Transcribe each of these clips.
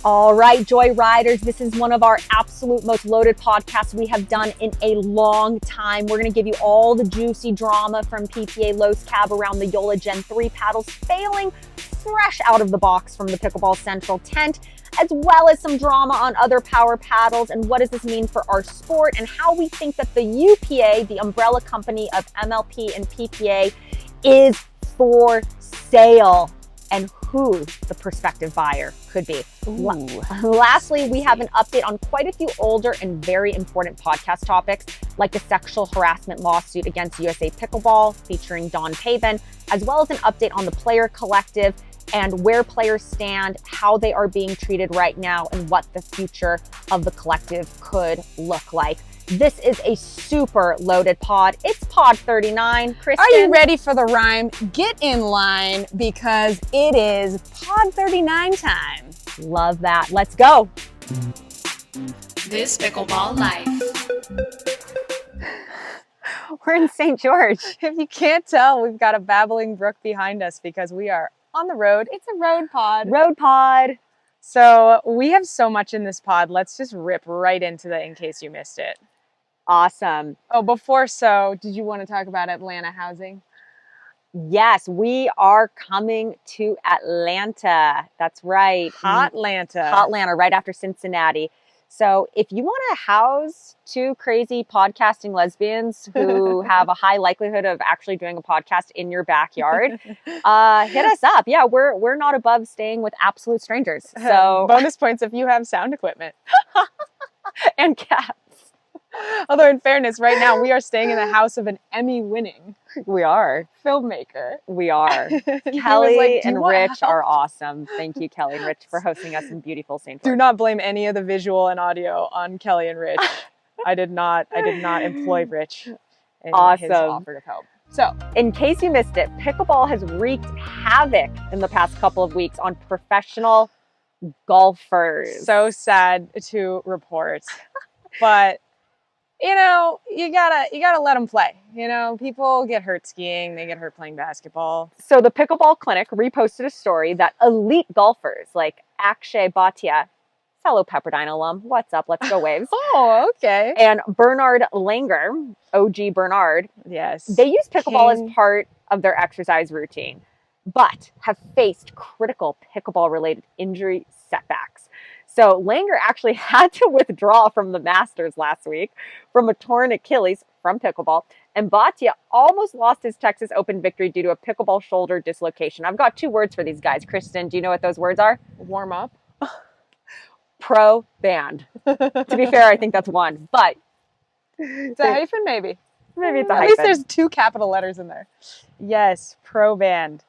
All right, Joy Riders, this is one of our absolute most loaded podcasts we have done in a long time. We're going to give you all the juicy drama from PPA Los Cab around the JOOLA Gen 3 paddles failing fresh out of the box from the Pickleball Central tent, as well as some drama on other power paddles and what does this mean for our sport and how we think that the UPA, the umbrella company of MLP and PPA, is for sale and who the prospective buyer could be. Lastly, we have an update on quite a few older and very important podcast topics, like the sexual harassment lawsuit against USA Pickleball featuring Donn Paben, as well as an update on the player collective and where players stand, how they are being treated right now, and what the future of the collective could look like. This is a super loaded pod. It's pod 39. Kristen, are you ready for the rhyme? Get in line because it is pod 39 time. Love that. Let's go. This Pickleball Life. We're in St. George. If you can't tell, we've got a babbling brook behind us because we are on the road. It's a road pod. Road pod. So we have so much in this pod. Let's just rip right into the in case you missed it. Awesome. Oh, did you want to talk about Atlanta housing? Yes, we are coming to Atlanta. That's right. Hotlanta, right after Cincinnati. So if you want to house two crazy podcasting lesbians who have a high likelihood of actually doing a podcast in your backyard, hit us up. Yeah, we're not above staying with absolute strangers. So bonus points if you have sound equipment and cats. Although in fairness, right now we are staying in the house of an Emmy-winning filmmaker. We are. Kelly and Rich are awesome. Thank you, Kelly and Rich, for hosting us in beautiful St. George. Do not blame any of the visual and audio on Kelly and Rich. I did not employ Rich in his offer of help. So, in case you missed it, pickleball has wreaked havoc in the past couple of weeks on professional golfers. So sad to report, but you know, you gotta let them play. You know, people get hurt skiing, they get hurt playing basketball. So the Pickleball Clinic reposted a story that elite golfers like Akshay Bhatia, fellow Pepperdine alum, what's up, let's go Waves. Oh, okay. And Bernard Langer, OG Bernard. Yes. They use pickleball as part of their exercise routine, but have faced critical pickleball-related injury setbacks. So Langer actually had to withdraw from the Masters last week from a torn Achilles from pickleball. And Bhatia almost lost his Texas Open victory due to a pickleball shoulder dislocation. I've got two words for these guys. Kristen, do you know what those words are? Warm up. Pro band. To be fair, I think that's one, but it's a hyphen, maybe. Maybe it's a hyphen. At least there's two capital letters in there. Yes, pro band.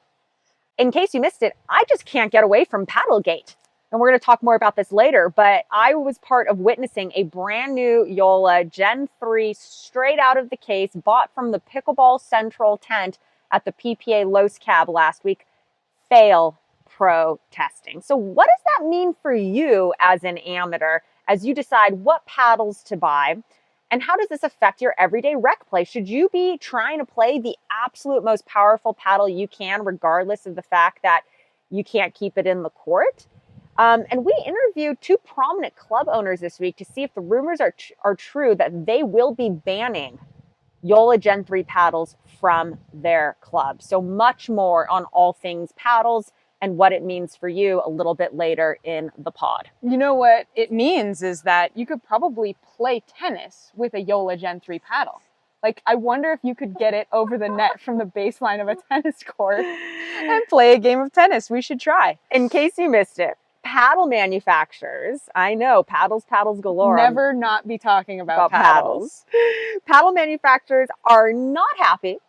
In case you missed it, I just can't get away from Paddlegate. And we're going to talk more about this later, but I was part of witnessing a brand new JOOLA Gen 3 straight out of the case, bought from the Pickleball Central tent at the PPA Los Cab last week, fail pro testing. So what does that mean for you as an amateur as you decide what paddles to buy? And how does this affect your everyday rec play? Should you be trying to play the absolute most powerful paddle you can, regardless of the fact that you can't keep it in the court? And we interviewed two prominent club owners this week to see if the rumors are true that they will be banning JOOLA Gen 3 paddles from their club. So much more on all things paddles and what it means for you a little bit later in the pod. You know what it means is that you could probably play tennis with a JOOLA Gen 3 paddle. Like, I wonder if you could get it over the net from the baseline of a tennis court and play a game of tennis. We should try. In case you missed it, paddle manufacturers, I know, paddles galore. Never not be talking about paddles. Paddle manufacturers are not happy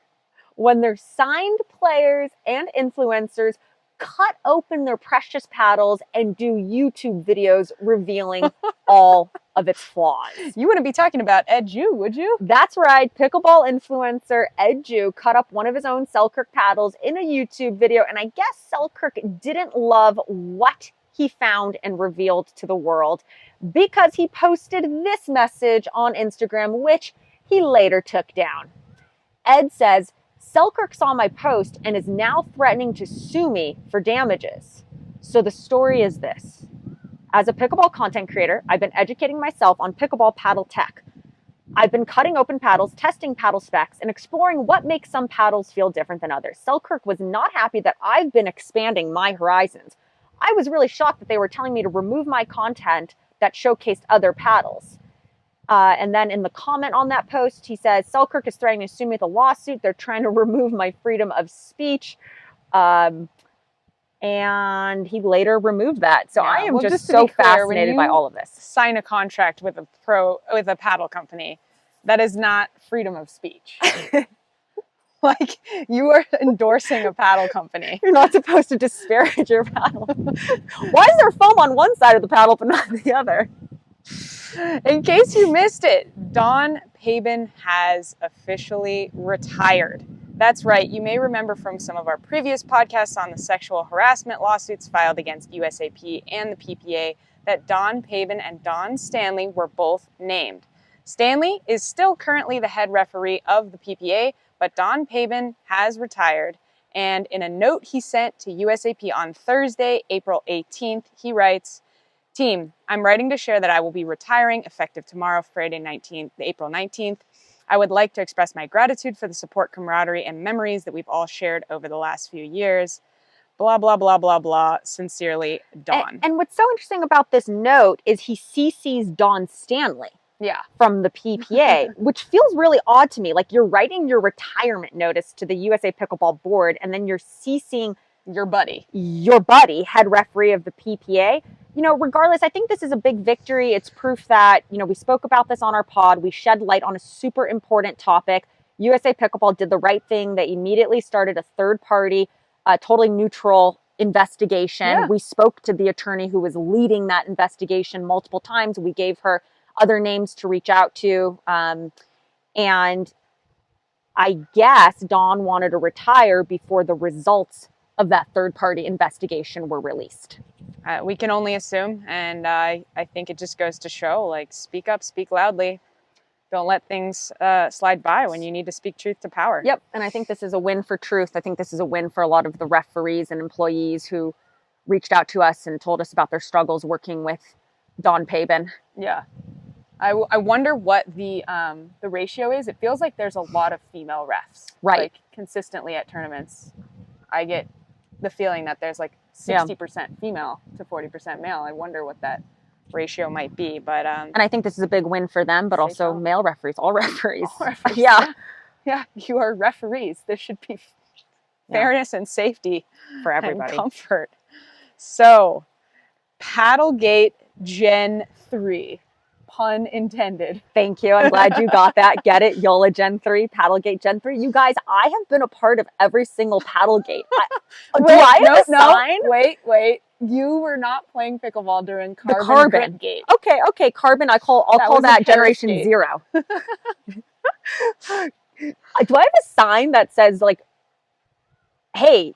when their signed players and influencers cut open their precious paddles and do YouTube videos revealing all of its flaws. You wouldn't be talking about Ed Ju, would you? That's right. Pickleball influencer Ed Ju cut up one of his own Selkirk paddles in a YouTube video, and I guess Selkirk didn't love what he found and revealed to the world because he posted this message on Instagram, which he later took down. Ed says, Selkirk saw my post and is now threatening to sue me for damages. So the story is this. As a pickleball content creator, I've been educating myself on pickleball paddle tech. I've been cutting open paddles, testing paddle specs, and exploring what makes some paddles feel different than others. Selkirk was not happy that I've been expanding my horizons. I was really shocked that they were telling me to remove my content that showcased other paddles. And then in the comment on that post, he says, Selkirk is threatening to sue me with a lawsuit. They're trying to remove my freedom of speech. And he later removed that. So I am just so fascinated by all of this. Sign a contract with a paddle company, that is not freedom of speech. Like, you are endorsing a paddle company. You're not supposed to disparage your paddle. Why is there foam on one side of the paddle but not the other? In case you missed it, Donn Paben has officially retired. That's right. You may remember from some of our previous podcasts on the sexual harassment lawsuits filed against USAP and the PPA that Donn Paben and Don Stanley were both named. Stanley is still currently the head referee of the PPA, but Donn Paben has retired. And in a note he sent to USAP on Thursday, April 18th, he writes, "Team, I'm writing to share that I will be retiring effective tomorrow, Friday, April 19th. I would like to express my gratitude for the support, camaraderie, and memories that we've all shared over the last few years. Blah, blah, blah, blah, blah. Sincerely, Donn." And what's so interesting about this note is he CC's Don Stanley from the PPA, which feels really odd to me. Like, you're writing your retirement notice to the USA Pickleball Board, and then you're CCing your buddy, head referee of the PPA. You know, regardless, I think this is a big victory. It's proof that, you know, we spoke about this on our pod. We shed light on a super important topic. USA Pickleball did the right thing. They immediately started a third-party, totally neutral investigation. Yeah. We spoke to the attorney who was leading that investigation multiple times. We gave her other names to reach out to. And I guess Don wanted to retire before the results of that third-party investigation were released. We can only assume, and I think it just goes to show, like, speak up, speak loudly. Don't let things slide by when you need to speak truth to power. Yep, and I think this is a win for truth. I think this is a win for a lot of the referees and employees who reached out to us and told us about their struggles working with Donn Paben. Yeah. I wonder what the ratio is. It feels like there's a lot of female refs. Right. Like, consistently at tournaments, I get the feeling that there's like 60% female to 40% male. I wonder what that ratio might be. But and I think this is a big win for them, but also male referees, all referees. All referees. Yeah. Yeah, you are referees. There should be fairness and safety for everybody. And comfort. So, Paddlegate Gen 3. Pun intended. Thank you. I'm glad you got that. Get it? JOOLA Gen 3, Paddlegate Gen 3. You guys, I have been a part of every single Paddlegate. Do I have a sign? Wait. You were not playing pickleball during Carbon Gate. Okay. Carbon, I'll call that Generation 0. Do I have a sign that says, like, hey,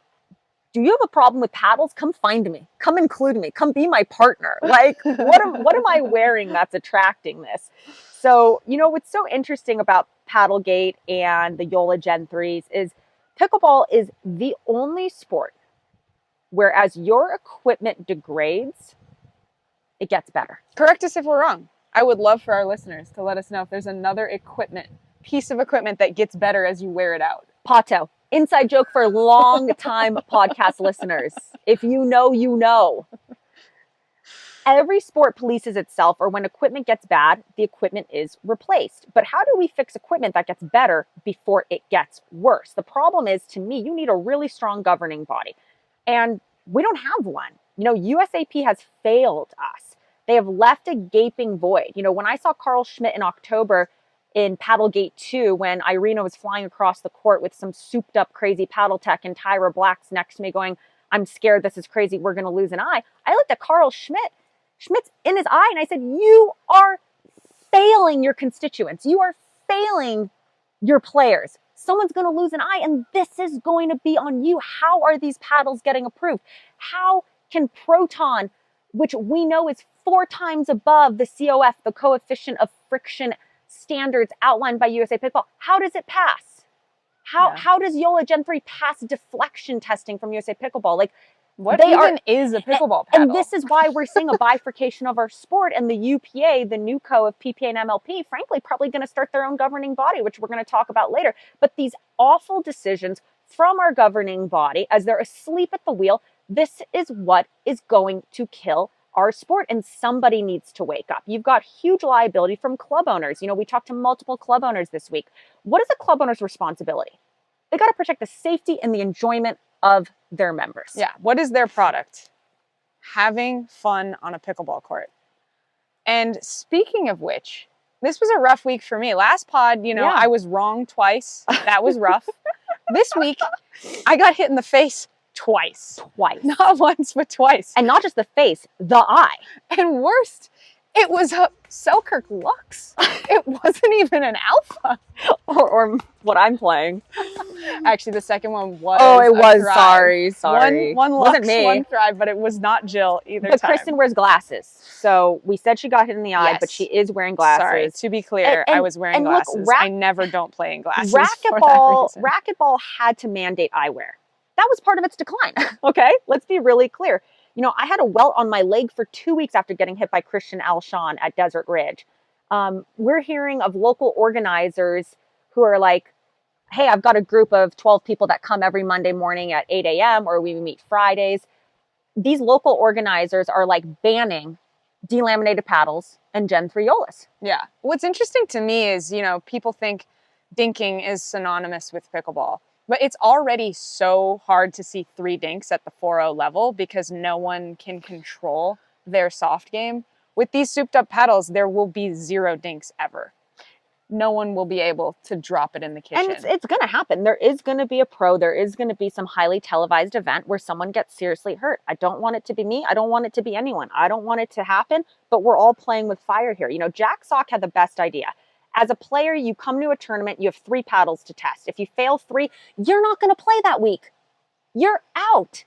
do you have a problem with paddles? Come find me. Come include me. Come be my partner. Like, what am I wearing that's attracting this? So, you know, what's so interesting about Paddlegate and the JOOLA Gen 3s is pickleball is the only sport where as your equipment degrades, it gets better. Correct us if we're wrong. I would love for our listeners to let us know if there's another piece of equipment that gets better as you wear it out. Pato. Inside joke for long-time podcast listeners. If you know, you know. Every sport polices itself, or when equipment gets bad, the equipment is replaced. But how do we fix equipment that gets better before it gets worse? The problem is, to me, you need a really strong governing body. And we don't have one. You know, USAP has failed us. They have left a gaping void. You know, when I saw Carl Schmidt in October in Paddlegate 2, when Irina was flying across the court with some souped up crazy paddle tech and Tyra Black's next to me going, I'm scared, this is crazy, we're going to lose an eye. I looked at Carl Schmidt's in his eye, and I said, you are failing your constituents. You are failing your players. Someone's going to lose an eye, and this is going to be on you. How are these paddles getting approved? How can Proton, which we know is 4 times above the COF, the coefficient of friction standards outlined by USA Pickleball, how does it pass? How does JOOLA Gen 3 pass deflection testing from USA Pickleball? Like, What even is a pickleball paddle? And this is why we're seeing a bifurcation of our sport, and the UPA, the new co of PPA and MLP, frankly, probably going to start their own governing body, which we're going to talk about later. But these awful decisions from our governing body, as they're asleep at the wheel, this is what is going to kill our sport, and somebody needs to wake up. You've got huge liability from club owners. You know, we talked to multiple club owners this week. What is a club owner's responsibility? They got to protect the safety and the enjoyment of their members. Yeah. What is their product? Having fun on a pickleball court. And speaking of which, this was a rough week for me. Last pod, you know, I was wrong twice. That was rough. This week, I got hit in the face twice. Not once, but twice. And not just the face, the eye. And worst, it was a Selkirk Lux. It wasn't even an alpha. or what I'm playing. Actually, the second one was. Oh, it was. Thrive. Sorry. One Lux, wasn't me. One Thrive, but it was not Jill either but time. Kristen wears glasses. So we said she got hit in the eye, but she is wearing glasses. Sorry, to be clear, I was wearing glasses. Look, I never don't play in glasses. Racquetball had to mandate eyewear. That was part of its decline. Okay, let's be really clear. You know, I had a welt on my leg for 2 weeks after getting hit by Christian Alshon at Desert Ridge. We're hearing of local organizers who are like, hey, I've got a group of 12 people that come every Monday morning at 8 a.m. or we meet Fridays. These local organizers are like banning delaminated paddles and Gen 3 Yolas. Yeah. What's interesting to me is, you know, people think dinking is synonymous with pickleball. But it's already so hard to see 3 dinks at the 4-0 level because no one can control their soft game. With these souped up paddles, there will be 0 dinks ever. No one will be able to drop it in the kitchen. And it's going to happen. There is going to be a pro. There is going to be some highly televised event where someone gets seriously hurt. I don't want it to be me. I don't want it to be anyone. I don't want it to happen, but we're all playing with fire here. You know, Jack Sock had the best idea. As a player, you come to a tournament, you have 3 paddles to test. If you fail 3, you're not going to play that week. You're out.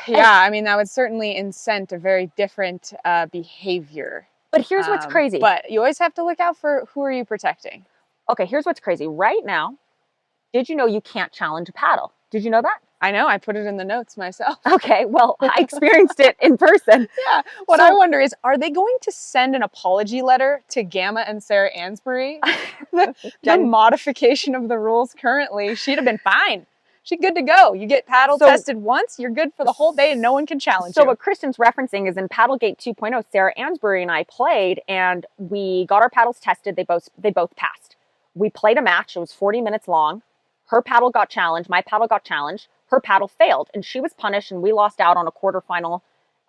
Yeah, I mean, that would certainly incent a very different behavior. But here's what's crazy. But you always have to look out for who are you protecting. Okay, here's what's crazy. Right now, did you know you can't challenge a paddle? Did you know that? I know. I put it in the notes myself. Okay, well, I experienced it in person. Yeah. What I wonder is, are they going to send an apology letter to Gamma and Sarah Ansbury? the modification of the rules currently, she'd have been fine. She's good to go. You get paddle tested once, you're good for the whole day and no one can challenge you. So what Kristen's referencing is in Paddlegate 2.0, Sarah Ansbury and I played and we got our paddles tested. They both passed. We played a match. It was 40 minutes long. Her paddle got challenged. My paddle got challenged. Her paddle failed and she was punished and we lost out on a quarterfinal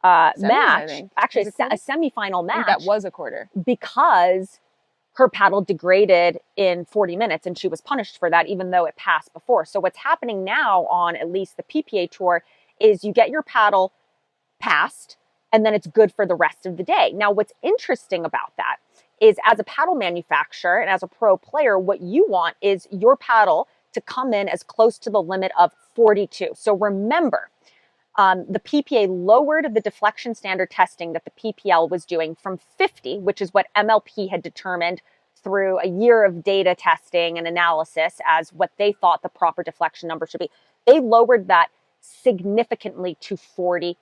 match. Actually, a semifinal match. I think that was a quarter. Because her paddle degraded in 40 minutes and she was punished for that even though it passed before. So what's happening now on at least the PPA tour is you get your paddle passed and then it's good for the rest of the day. Now what's interesting about that is as a paddle manufacturer and as a pro player, what you want is your paddle to come in as close to the limit of 42. So remember, the PPA lowered the deflection standard testing that the PPL was doing from 50, which is what MLP had determined through a year of data testing and analysis as what they thought the proper deflection number should be. They lowered that significantly to 42.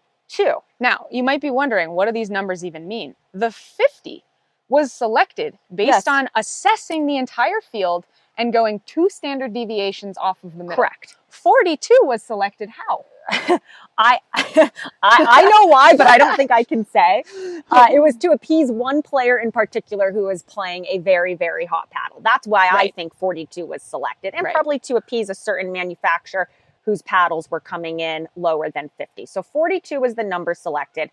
Now, you might be wondering, what do these numbers even mean? The 50 was selected based on assessing the entire field and going 2 standard deviations off of the middle. Correct. 42 was selected how? I know why, but I don't think I can say. It was to appease one player in particular who was playing a very, very hot paddle. That's why I think 42 was selected. And probably to appease a certain manufacturer whose paddles were coming in lower than 50. So 42 was the number selected.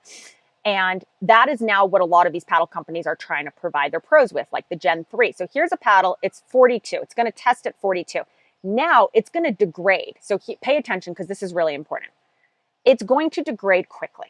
And that is now what a lot of these paddle companies are trying to provide their pros with, like the Gen 3. So here's a paddle, it's 42. It's going to test at 42. Now it's going to degrade. So pay attention because this is really important. It's going to degrade quickly.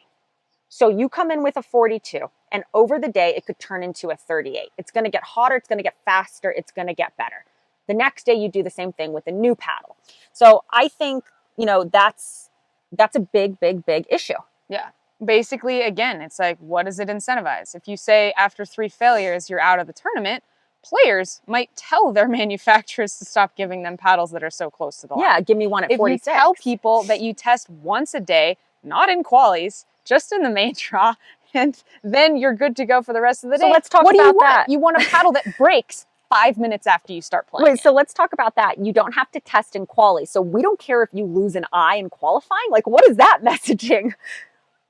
So you come in with a 42 and over the day, it could turn into a 38. It's going to get hotter. It's going to get faster. It's going to get better. The next day you do the same thing with a new paddle. So I think, you know, that's a big, big, big issue. Yeah. Basically, again, it's like, what does it incentivize? If you say after 3 failures, you're out of the tournament, players might tell their manufacturers to stop giving them paddles that are so close to the line. Yeah, give me one at 46. If you tell people that you test once a day, not in qualies, just in the main draw, and then you're good to go for the rest of the day. So let's talk about that. You want a paddle that breaks 5 minutes after you start playing. Wait, so let's talk about that. You don't have to test in quali. So we don't care if you lose an eye in qualifying. Like, what is that messaging?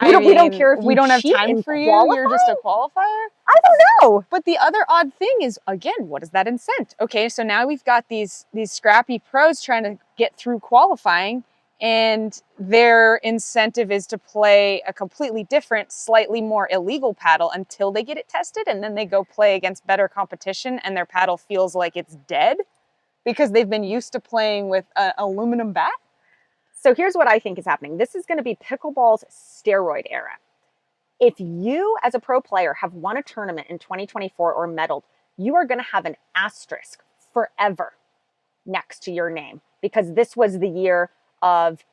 We don't care if we don't have time for you. You're just a qualifier. I don't know. But the other odd thing is, again, what is that incent? Okay, so now we've got these scrappy pros trying to get through qualifying, and their incentive is to play a completely different, slightly more illegal paddle until they get it tested, and then they go play against better competition, and their paddle feels like it's dead because they've been used to playing with an aluminum bat. So here's what I think is happening. This is going to be pickleball's steroid era. If you, as a pro player, have won a tournament in 2024 or medaled, you are going to have an asterisk forever next to your name because this was the year of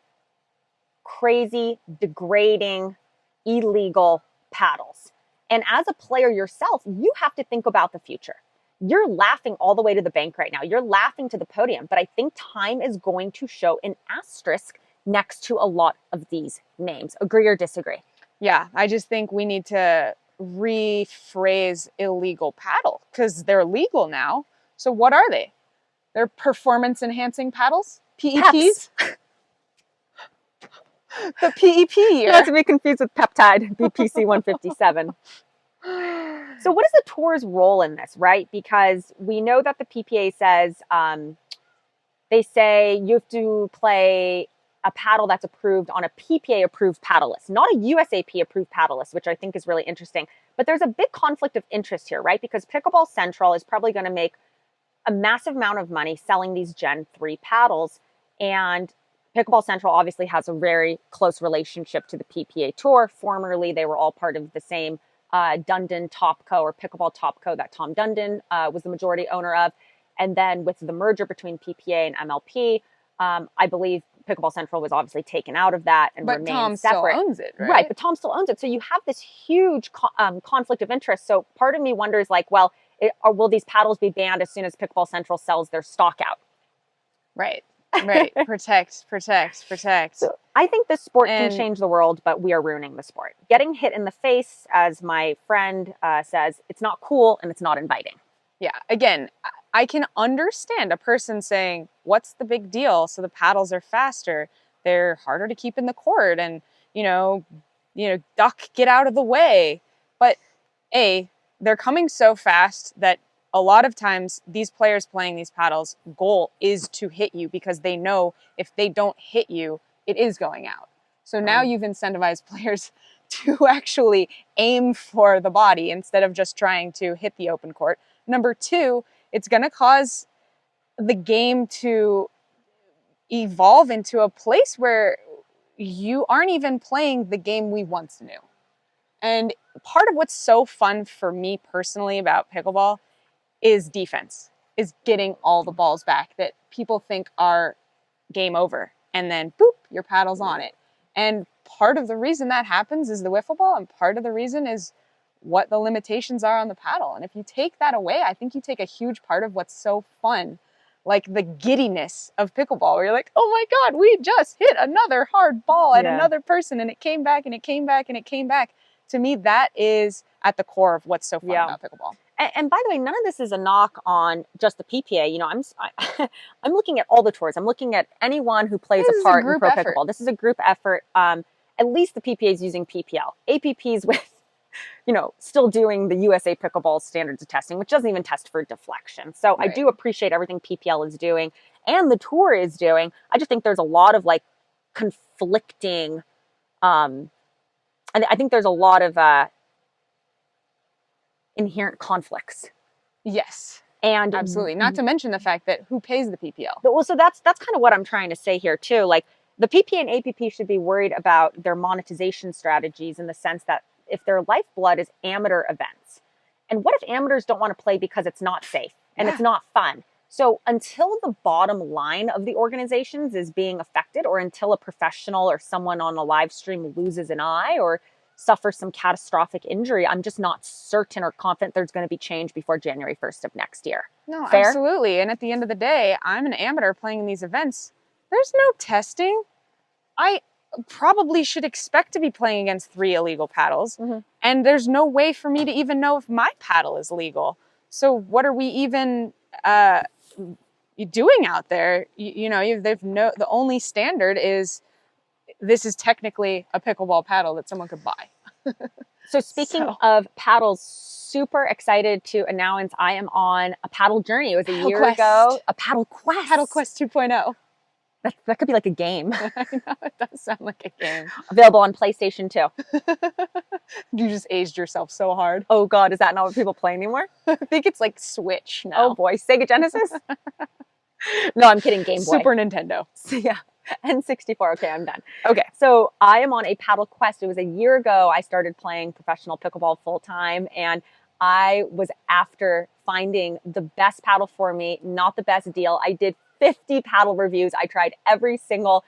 crazy, degrading, illegal paddles. And as a player yourself, you have to think about the future. You're laughing all the way to the bank right now. You're laughing to the podium, but I think time is going to show an asterisk next to a lot of these names. Agree or disagree? Yeah, I just think we need to rephrase illegal paddle because they're legal now. So what are they? They're performance enhancing paddles? PEPs? The PEP year. Not to be confused with peptide, BPC 157. So what is the tour's role in this, right? Because we know that the PPA says, they say you have to play a paddle that's approved on a PPA approved paddle list, not a USAP approved paddle list, which I think is really interesting. But there's a big conflict of interest here, right? Because Pickleball Central is probably going to make a massive amount of money selling these Gen 3 paddles. And Pickleball Central obviously has a very close relationship to the PPA Tour. Formerly, they were all part of the same Dundon Topco or Pickleball Topco that Tom Dundon was the majority owner of. And then with the merger between PPA and MLP, I believe Pickleball Central was obviously taken out of that and remained Tom separate. Still owns it, right? Right, but Tom still owns it. So you have this huge conflict of interest. So part of me wonders, like, well, will these paddles be banned as soon as Pickleball Central sells their stock out? Right. Right. Protect. So I think this sport can change the world, but we are ruining the sport. Getting hit in the face, as my friend says, it's not cool and it's not inviting. Yeah. Again, I can understand a person saying, what's the big deal? So the paddles are faster. They're harder to keep in the court and, duck, get out of the way. But they're coming so fast that a lot of times these players playing these paddles goal is to hit you because they know if they don't hit you, it is going out. So now you've incentivized players to actually aim for the body instead of just trying to hit the open court. Number two, it's going to cause the game to evolve into a place where you aren't even playing the game we once knew. And part of what's so fun for me personally about pickleball is defense, is getting all the balls back that people think are game over. And then, boop, your paddle's on it. And part of the reason that happens is the wiffle ball, and part of the reason is what the limitations are on the paddle. And if you take that away, I think you take a huge part of what's so fun, like the giddiness of pickleball, where you're like, oh my God, we just hit another hard ball at another person, and it came back, and it came back, and it came back. To me, that is at the core of what's so fun about pickleball. And by the way, none of this is a knock on just the PPA. I'm looking at all the tours. I'm looking at anyone who plays a part in pro pickleball. This is a group effort. At least the PPA is using PPL. APP's with, still doing the USA Pickleball standards of testing, which doesn't even test for deflection. So I do appreciate everything PPL is doing and the tour is doing. I just think there's a lot of conflicting, and I think there's a lot of inherent conflicts. Yes. And absolutely. Not to mention the fact that who pays the PPL? Well, so that's kind of what I'm trying to say here too. Like the PPA and APP should be worried about their monetization strategies in the sense that if their lifeblood is amateur events, and what if amateurs don't want to play because it's not safe and it's not fun? So until the bottom line of the organizations is being affected, or until a professional or someone on a live stream loses an eye or suffers some catastrophic injury, I'm just not certain or confident there's going to be change before January 1st of next year. No, Fair? Absolutely. And at the end of the day, I'm an amateur playing in these events. There's no testing. probably should expect to be playing against 3 illegal paddles. Mm-hmm. And there's no way for me to even know if my paddle is legal. So what are we even doing out there? The only standard is this is technically a pickleball paddle that someone could buy. So speaking of paddles, super excited to announce I am on a paddle journey. It was a year ago. A paddle quest. Paddle Quest 2.0. That could be like a game. I know, it does sound like a game. Available on PlayStation 2. You just aged yourself so hard. Oh God, is that not what people play anymore? I think it's like Switch now. Oh boy, Sega Genesis? No, I'm kidding, Game Boy. Super Nintendo. So, yeah, N64. Okay, I'm done. Okay. So I am on a paddle quest. It was a year ago I started playing professional pickleball full time, and I was after finding the best paddle for me, not the best deal. I did 50 paddle reviews. I tried every single,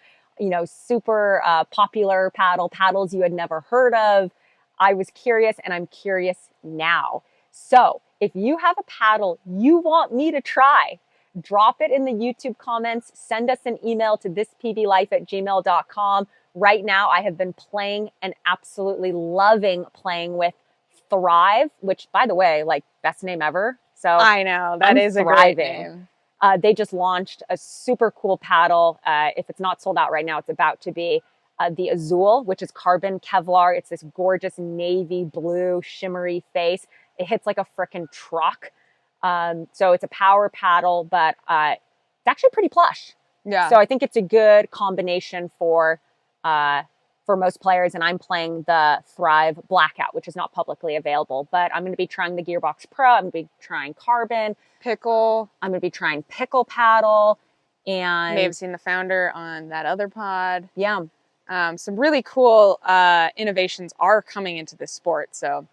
super popular paddles you had never heard of. I was curious, and I'm curious now. So if you have a paddle you want me to try, drop it in the YouTube comments. Send us an email to thispblife@gmail.com. Right now, I have been playing and absolutely loving playing with Thrive, which, by the way, like, best name ever. So I know, that is a great name. They just launched a super cool paddle. If it's not sold out right now, it's about to be. The Azul, which is carbon Kevlar. It's this gorgeous navy blue shimmery face. It hits like a frickin' truck. So it's a power paddle, but it's actually pretty plush. Yeah. So I think it's a good combination for most players. And I'm playing the Thrive Blackout, which is not publicly available, but I'm going to be trying the Gearbox Pro. I'm going to be trying Carbon. Pickle. I'm going to be trying Pickle Paddle. And may have seen the founder on that other pod. Yeah. Some really cool innovations are coming into this sport. So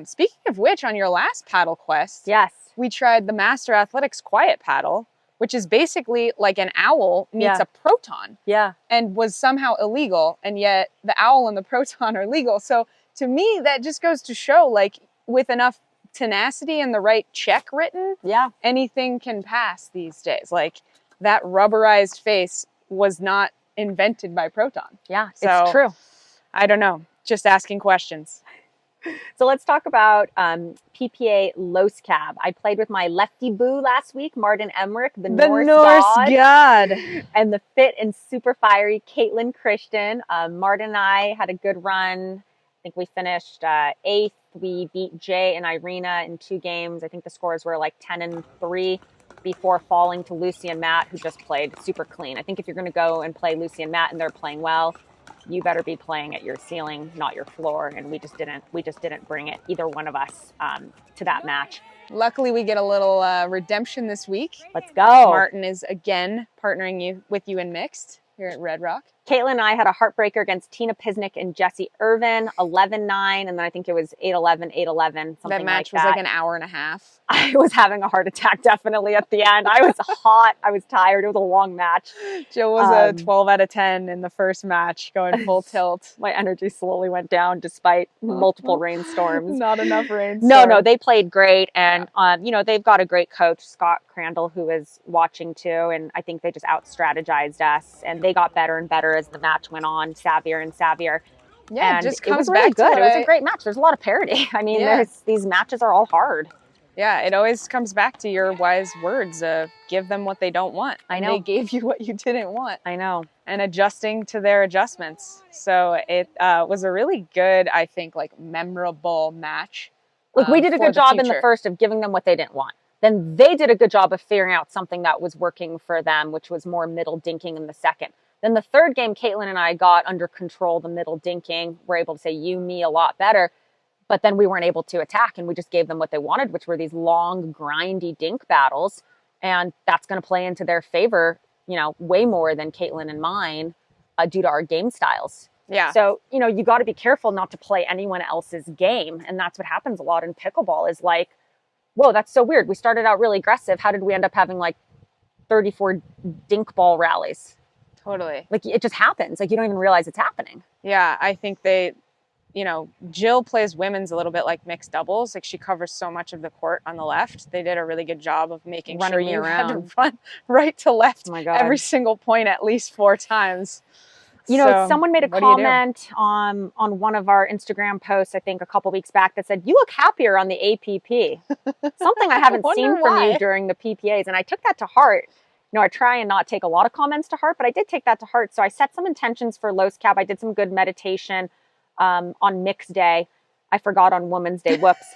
speaking of which, on your last paddle quest, yes, we tried the Master Athletics Quiet Paddle, which is basically like an owl meets a proton. Yeah. And was somehow illegal, and yet the owl and the proton are legal. So to me, that just goes to show, like, with enough tenacity and the right check written, anything can pass these days. Like, that rubberized face was not invented by proton. Yeah, so, it's true. I don't know. Just asking questions. So let's talk about PPA Los Cab. I played with my lefty boo last week, Martin Emmerich, the Norse god, and the fit and super fiery Caitlin Christian. Martin and I had a good run. I think we finished 8th. We beat Jay and Irina in 2 games. I think the scores were like 10-3 before falling to Lucy and Matt, who just played super clean. I think if you're going to go and play Lucy and Matt and they're playing well, you better be playing at your ceiling, not your floor. And we just didn't bring it, either one of us, to that match. Luckily, we get a little redemption this week. Let's go. Martin is again partnering with you in mixed here at Red Rock. Caitlin and I had a heartbreaker against Tina Pisnick and Jessie Irvin, 11-9, and then I think it was 8-11, 8-11, something like that. That match was like an hour and a half. I was having a heart attack definitely at the end. I was hot. I was tired. It was a long match. Jill was a 12 out of 10 in the first match, going full tilt. My energy slowly went down despite multiple rainstorms. Not enough rain. No, they played great. And, they've got a great coach, Scott Crandall, who is watching too. And I think they just out-strategized us. And they got better and better as the match went on, savvier and savvier. Yeah, and it just comes was really back good. to It was a great match. There's a lot of parity. I mean, these matches are all hard. Yeah, it always comes back to your wise words of give them what they don't want. I know. They gave you what you didn't want. I know. And adjusting to their adjustments. So it was a really good, I think, like, memorable match. Look, we did a good job in the first of giving them what they didn't want. Then they did a good job of figuring out something that was working for them, which was more middle dinking in the second. Then the third game, Caitlin and I got under control the middle dinking. We're able to say you, me a lot better. But then we weren't able to attack, and we just gave them what they wanted, which were these long, grindy dink battles. And that's going to play into their favor, way more than Caitlin and mine due to our game styles. Yeah. So, you got to be careful not to play anyone else's game. And that's what happens a lot in pickleball is like, whoa, that's so weird. We started out really aggressive. How did we end up having like 34 dink ball rallies? Totally. Like, it just happens. Like, you don't even realize it's happening. Yeah, I think Jill plays women's a little bit like mixed doubles. Like, she covers so much of the court on the left. They did a really good job of making sure you had to run right to left every single point at least 4 times. You know, So, someone made a what do you do? comment on one of our Instagram posts, I think a couple weeks back, that said, "You look happier on the APP." Something I haven't wonder seen from you why. during the PPAs. And I took that to heart. You know, I try and not take a lot of comments to heart, but I did take that to heart. So I set some intentions for Los Cab. I did some good meditation on mixed day. I forgot on woman's day. Whoops.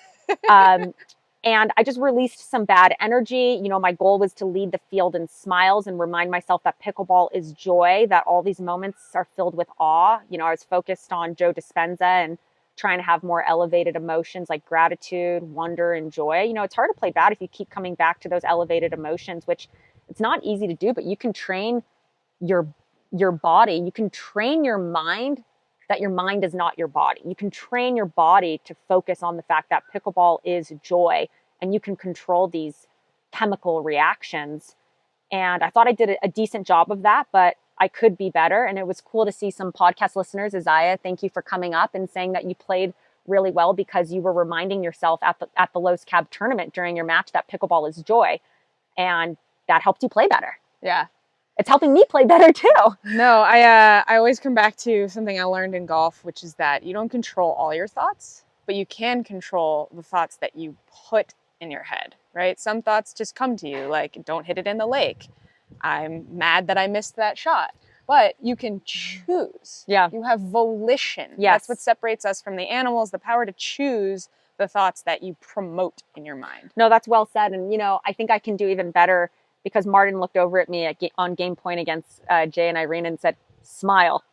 And I just released some bad energy. You know, my goal was to lead the field in smiles and remind myself that pickleball is joy, that all these moments are filled with awe. You know, I was focused on Joe Dispenza and trying to have more elevated emotions like gratitude, wonder, and joy. You know, it's hard to play bad if you keep coming back to those elevated emotions, which it's not easy to do, but you can train your body. You can train your mind that your mind is not your body. You can train your body to focus on the fact that pickleball is joy, and you can control these chemical reactions. And I thought I did a decent job of that, but I could be better. And it was cool to see some podcast listeners. Isaiah, thank you for coming up and saying that you played really well because you were reminding yourself at the Los Cab tournament during your match that pickleball is joy. And that helped you play better. Yeah. It's helping me play better too. No, I always come back to something I learned in golf, which is that you don't control all your thoughts, but you can control the thoughts that you put in your head, right? Some thoughts just come to you, like, don't hit it in the lake. I'm mad that I missed that shot. But you can choose. Yeah. You have volition. Yes. That's what separates us from the animals, the power to choose the thoughts that you promote in your mind. No, that's well said. And, you know, I think I can do even better because Martin looked over at me on game point against Jay and Irene and said, "Smile."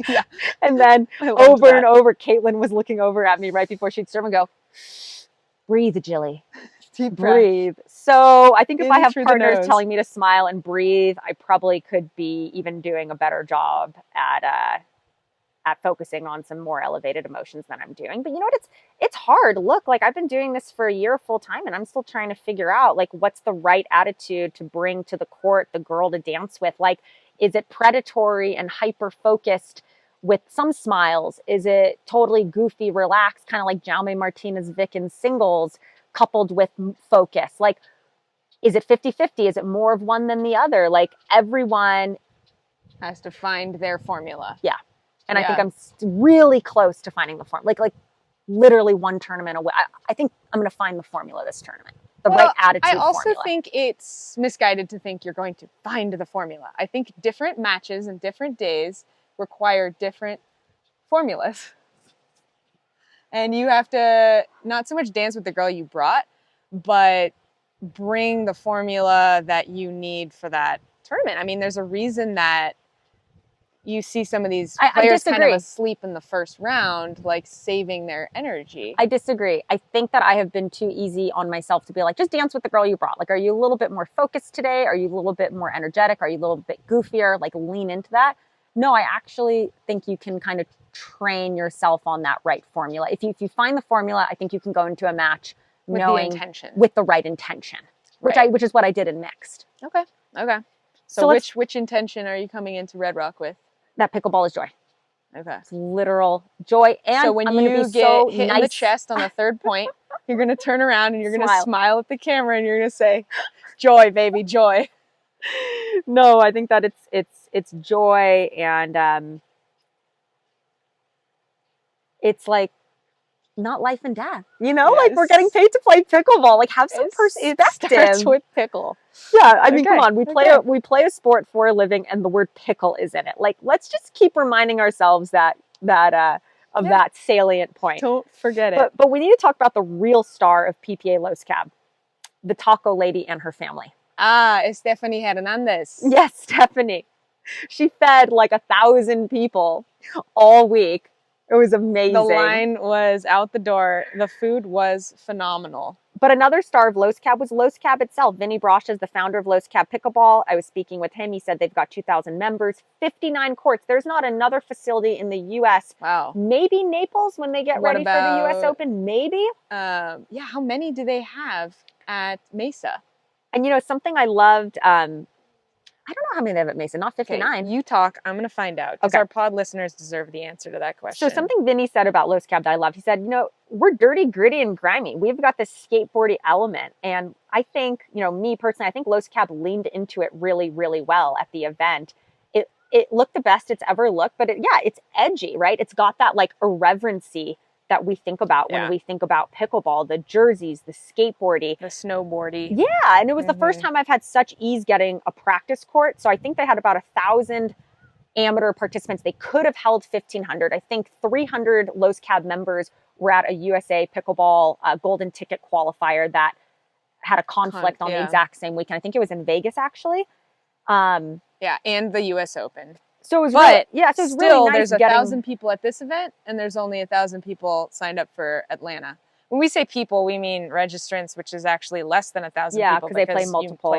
Yeah. And then over and over, Caitlin was looking over at me right before she'd serve and go, "Breathe, Jilly. Deep breath. Breathe." So I think if In I have through the partners nose. telling me to smile and breathe, I probably could be even doing a better job at focusing on some more elevated emotions than I'm doing. But you know what? It's hard. Look, like I've been doing this for a year full time and I'm still trying to figure out like what's the right attitude to bring to the court, the girl to dance with. Like, is it predatory and hyper focused with some smiles? Is it totally goofy, relaxed, kind of like Jaume Martinez Vic in singles coupled with focus? Like, is it 50-50? Is it more of one than the other? Like everyone Has to find their formula. Yeah. And Yeah. I think I'm really close to finding the formula. Like literally one tournament away. I think I'm going to find the formula this tournament. The right attitude I also formula. think it's misguided to think you're going to find the formula. I think different matches and different days require different formulas. And you have to not so much dance with the girl you brought, but bring the formula that you need for that tournament. I mean, there's a reason that you see some of these players kind of asleep in the first round, like saving their energy. I disagree. I think that I have been too easy on myself to be like, just dance with the girl you brought. Like, are you a little bit more focused today? Are you a little bit more energetic? Are you a little bit goofier? Like, lean into that. No, I actually think you can kind of train yourself on that right formula. If you find the formula, I think you can go into a match with knowing the intention. with the right intention, which is what I did in mixed. Okay. So which intention are you coming into Red Rock with? That pickleball is joy. Okay. It's literal joy. And so when I'm you gonna be get so hit nice. in the chest on the third point, you're going to turn around and you're going to smile at the camera and you're going to say, "Joy, baby, joy." No, I think that it's joy, and it's like not life and death. You know, Yes. like we're getting paid to play pickleball. Like have some perspective. Starts with pickle. Yeah, I mean, come on. We play a sport for a living, and the word pickle is in it. Like, let's just keep reminding ourselves that salient point. Don't forget it. But we need to talk about the real star of PPA Los Cab, the taco lady and her family. Stephanie Hernandez. Yes, Stephanie. She fed like 1,000 people all week. It was amazing. The line was out the door. The food was phenomenal. But another star of Los Cab was Los Cab itself. Vinny Brosh is the founder of Los Cab Pickleball. I was speaking with him. He said they've got 2,000 members, 59 courts. There's not another facility in the U.S. Wow. Maybe Naples when they get ready for the U.S. Open. Maybe. Yeah. How many do they have at Mesa? And you know, something I loved, I don't know how many they have at Mesa, not 59. Okay, you talk. I'm going to find out because our pod listeners deserve the answer to that question. So something Vinny said about Los Cab that I loved, he said, you know, we're dirty, gritty, and grimy. We've got this skateboardy element. And I think, you know, me personally, I think Los Cab leaned into it really, really well at the event. it looked the best it's ever looked, but it's edgy, right? It's got that like irreverency that we think about when we think about pickleball, the jerseys, the skateboardy, the snowboardy. Yeah, and it was the first time I've had such ease getting a practice court. So I think they had about 1,000 amateur participants. They could have held 1,500. I think 300 Los Cab members were at a USA Pickleball golden ticket qualifier that had a conflict on the exact same weekend. I think it was in Vegas, actually. And the US Open. So it was really, so it was still, really nice there's 1,000 people at this event, and there's only 1,000 people signed up for Atlanta. When we say people, we mean registrants, which is actually less than 1,000 people because they play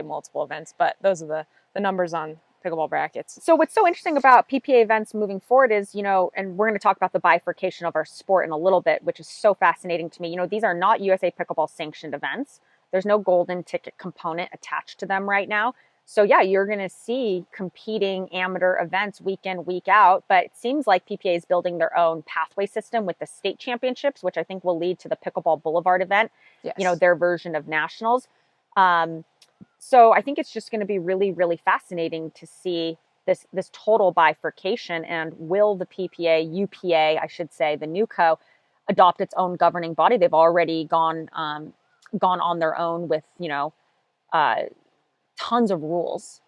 multiple events. But those are the numbers on pickleball brackets. So what's so interesting about PPA events moving forward is, and we're going to talk about the bifurcation of our sport in a little bit, which is so fascinating to me. These are not USA Pickleball sanctioned events. There's no golden ticket component attached to them right now. So you're going to see competing amateur events week in, week out, but it seems like PPA is building their own pathway system with the state championships, which I think will lead to the Pickleball Boulevard event, their version of nationals. So I think it's just going to be really, really fascinating to see this total bifurcation, and will the PPA, UPA, I should say, the new co, adopt its own governing body? They've already gone on their own with, tons of rules,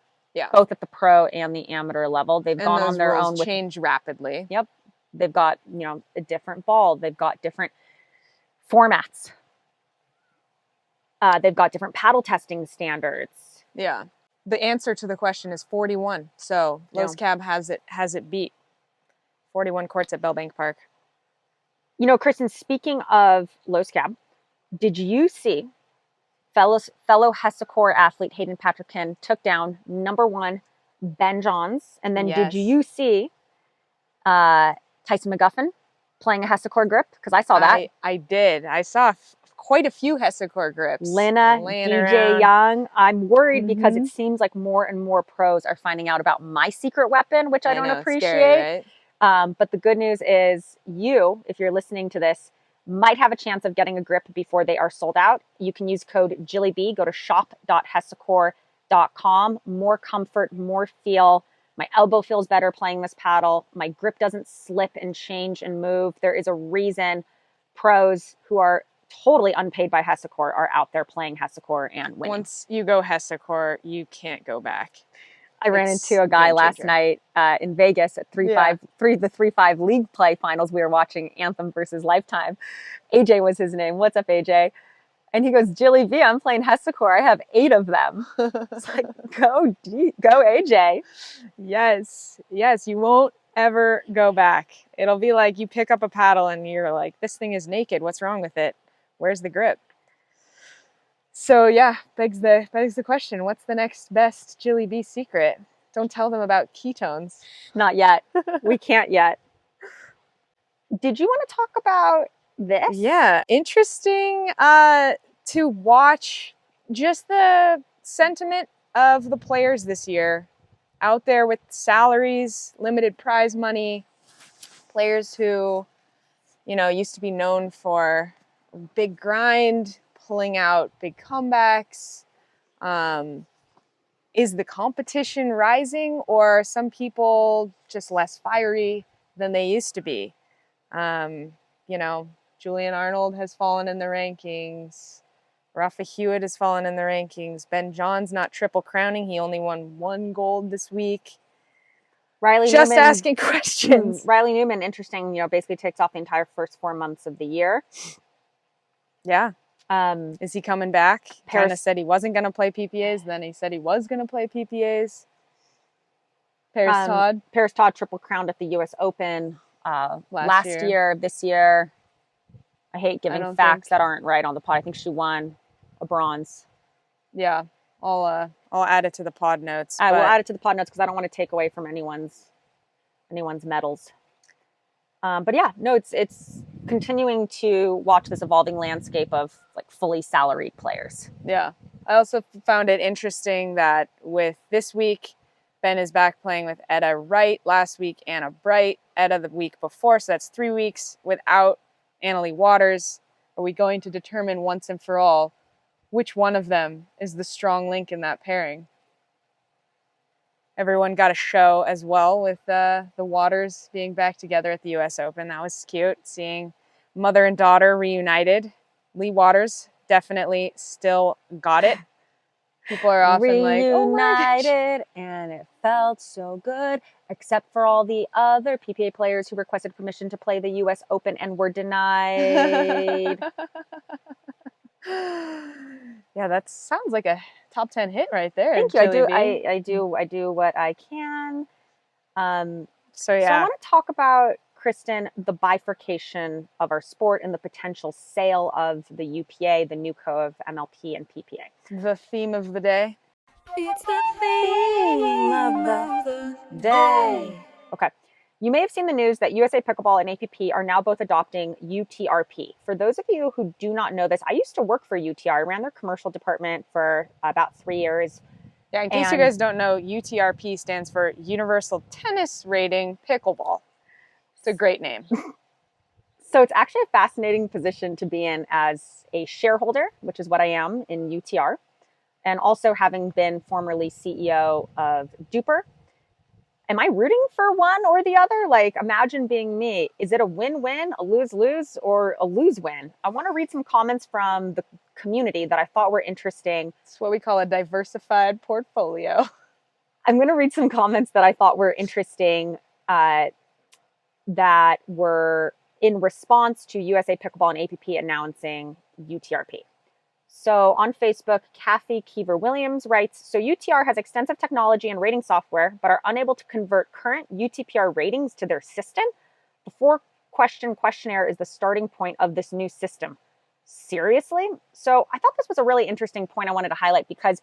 both at the pro and the amateur level. They've gone on their own. Change rapidly. Yep, they've got a different ball. They've got different formats. They've got different paddle testing standards. Yeah, the answer to the question is 41. So Los Cab has it beat. 41 courts at Bellbank Park. Kristen, speaking of Los Cab, did you see fellow Hessacor athlete Hayden Patrickin took down #1 Ben Johns? And then did you see Tyson McGuffin playing a Hessacor grip? Because I saw that. I did. I saw quite a few Hessacor grips. Lena, DJ Young. I'm worried because it seems like more and more pros are finding out about my secret weapon, which I don't appreciate. Scary, right? But the good news is if you're listening to this, might have a chance of getting a grip before they are sold out. You can use code JILLYB. Go to shop.hessacor.com. More comfort, more feel. My elbow feels better playing this paddle. My grip doesn't slip and change and move. There is a reason pros who are totally unpaid by Hessacor are out there playing Hessacor and winning. Once you go Hessacor, you can't go back. I ran into a guy last night in Vegas at the 3-5 league play finals. We were watching Anthem versus Lifetime. AJ was his name. What's up, AJ? And he goes, Jilly B, I'm playing Hessacor. I have 8 of them. It's like, go AJ. Yes, you won't ever go back. It'll be like you pick up a paddle and you're like, this thing is naked. What's wrong with it? Where's the grip? So begs the question, what's the next best Jilly B secret? Don't tell them about ketones. Not yet. We can't yet. Did you want to talk about this? Yeah, interesting to watch just the sentiment of the players this year out there with salaries, limited prize money, players who, used to be known for big grind, pulling out big comebacks. Is the competition rising, or are some people just less fiery than they used to be? Julian Arnold has fallen in the rankings. Rafa Hewitt has fallen in the rankings. Ben John's not triple crowning. He only won 1 gold this week. Riley just Newman, asking questions. Riley Newman, interesting, basically takes off the entire first 4 months of the year. Yeah. Is he coming back? Kind of said he wasn't going to play PPAs. Then he said he was going to play PPAs. Parris Todd triple crowned at the US Open last year. This year, I hate giving facts that aren't right on the pod. I think she won a bronze. Yeah, I'll add it to the pod notes. I will add it to the pod notes because I don't want to take away from anyone's medals. It's continuing to watch this evolving landscape of like fully salaried players. Yeah. I also found it interesting that with this week, Ben is back playing with Etta Wright. Last week, Anna Bright. Etta the week before. So that's 3 weeks without Annalie Waters. Are we going to determine once and for all which one of them is the strong link in that pairing? everyone got a show as well with the Waters being back together at the US Open. That was cute, seeing mother and daughter reunited. Lee Waters definitely still got it. People are often like, oh my gosh. And it felt so good, except for all the other PPA players who requested permission to play the US Open and were denied. Yeah, that sounds like a top 10 hit right there. Thank you. I do what I can. So I want to talk about, Kristen, the bifurcation of our sport and the potential sale of the UPA, the new co of MLP and PPA. The theme of the day. It's the theme of the day. Okay. You may have seen the news that USA Pickleball and APP are now both adopting UTRP. For those of you who do not know this, I used to work for UTR. I ran their commercial department for about 3 years. Yeah, in case you guys don't know, UTRP stands for Universal Tennis Rating Pickleball. It's a great name. So it's actually a fascinating position to be in as a shareholder, which is what I am in UTR, and also having been formerly CEO of Duper. Am I rooting for one or the other? Like, imagine being me. Is it a win-win, a lose-lose, or a lose-win? I want to read some comments from the community that I thought were interesting. It's what we call a diversified portfolio. I'm going to read some comments that I thought were interesting that were in response to USA Pickleball and APP announcing UTRP. So on Facebook, Kathy Keever-Williams writes, so UTR has extensive technology and rating software, but are unable to convert current UTPR ratings to their system. The 4-question questionnaire is the starting point of this new system. Seriously? So I thought this was a really interesting point I wanted to highlight, because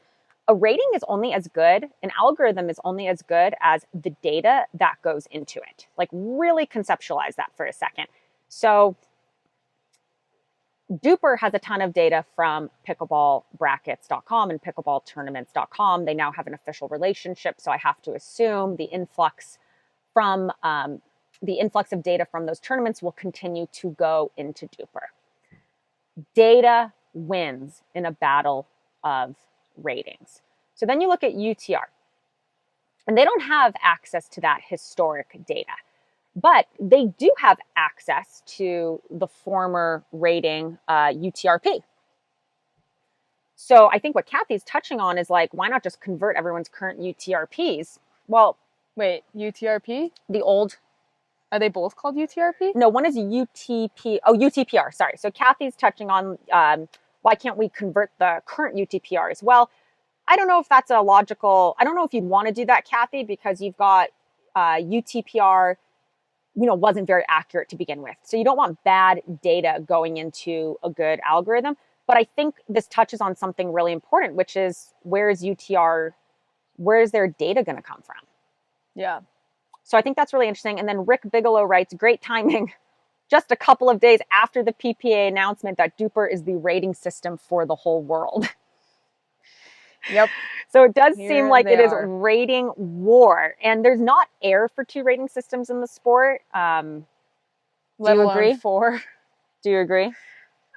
a rating is only as good, an algorithm is only as good as the data that goes into it. Like, really conceptualize that for a second. So Duper has a ton of data from pickleballbrackets.com and pickleballtournaments.com. They now have an official relationship, so I have to assume the influx of data from those tournaments will continue to go into Duper. Data wins in a battle of ratings. So then you look at UTR, and they don't have access to that historic data. But they do have access to the former rating UTRP. So I think what Kathy's touching on is, like, why not just convert everyone's current UTRPs? Well, wait, UTRP? The old. Are they both called UTRP? No, one is UTPR, sorry. So Kathy's touching on why can't we convert the current UTPRs? Well, I don't know if that's I don't know if you'd want to do that, Kathy, because you've got UTPR, wasn't very accurate to begin with. So you don't want bad data going into a good algorithm. But I think this touches on something really important, which is, where is their data going to come from? Yeah. So I think that's really interesting. And then Rick Bigelow writes, great timing, just a couple of days after the PPA announcement that Duper is the rating system for the whole world. Yep. So it does seem like it is rating war. And there's not air for 2 rating systems in the sport. Do you agree? 4. Do you agree?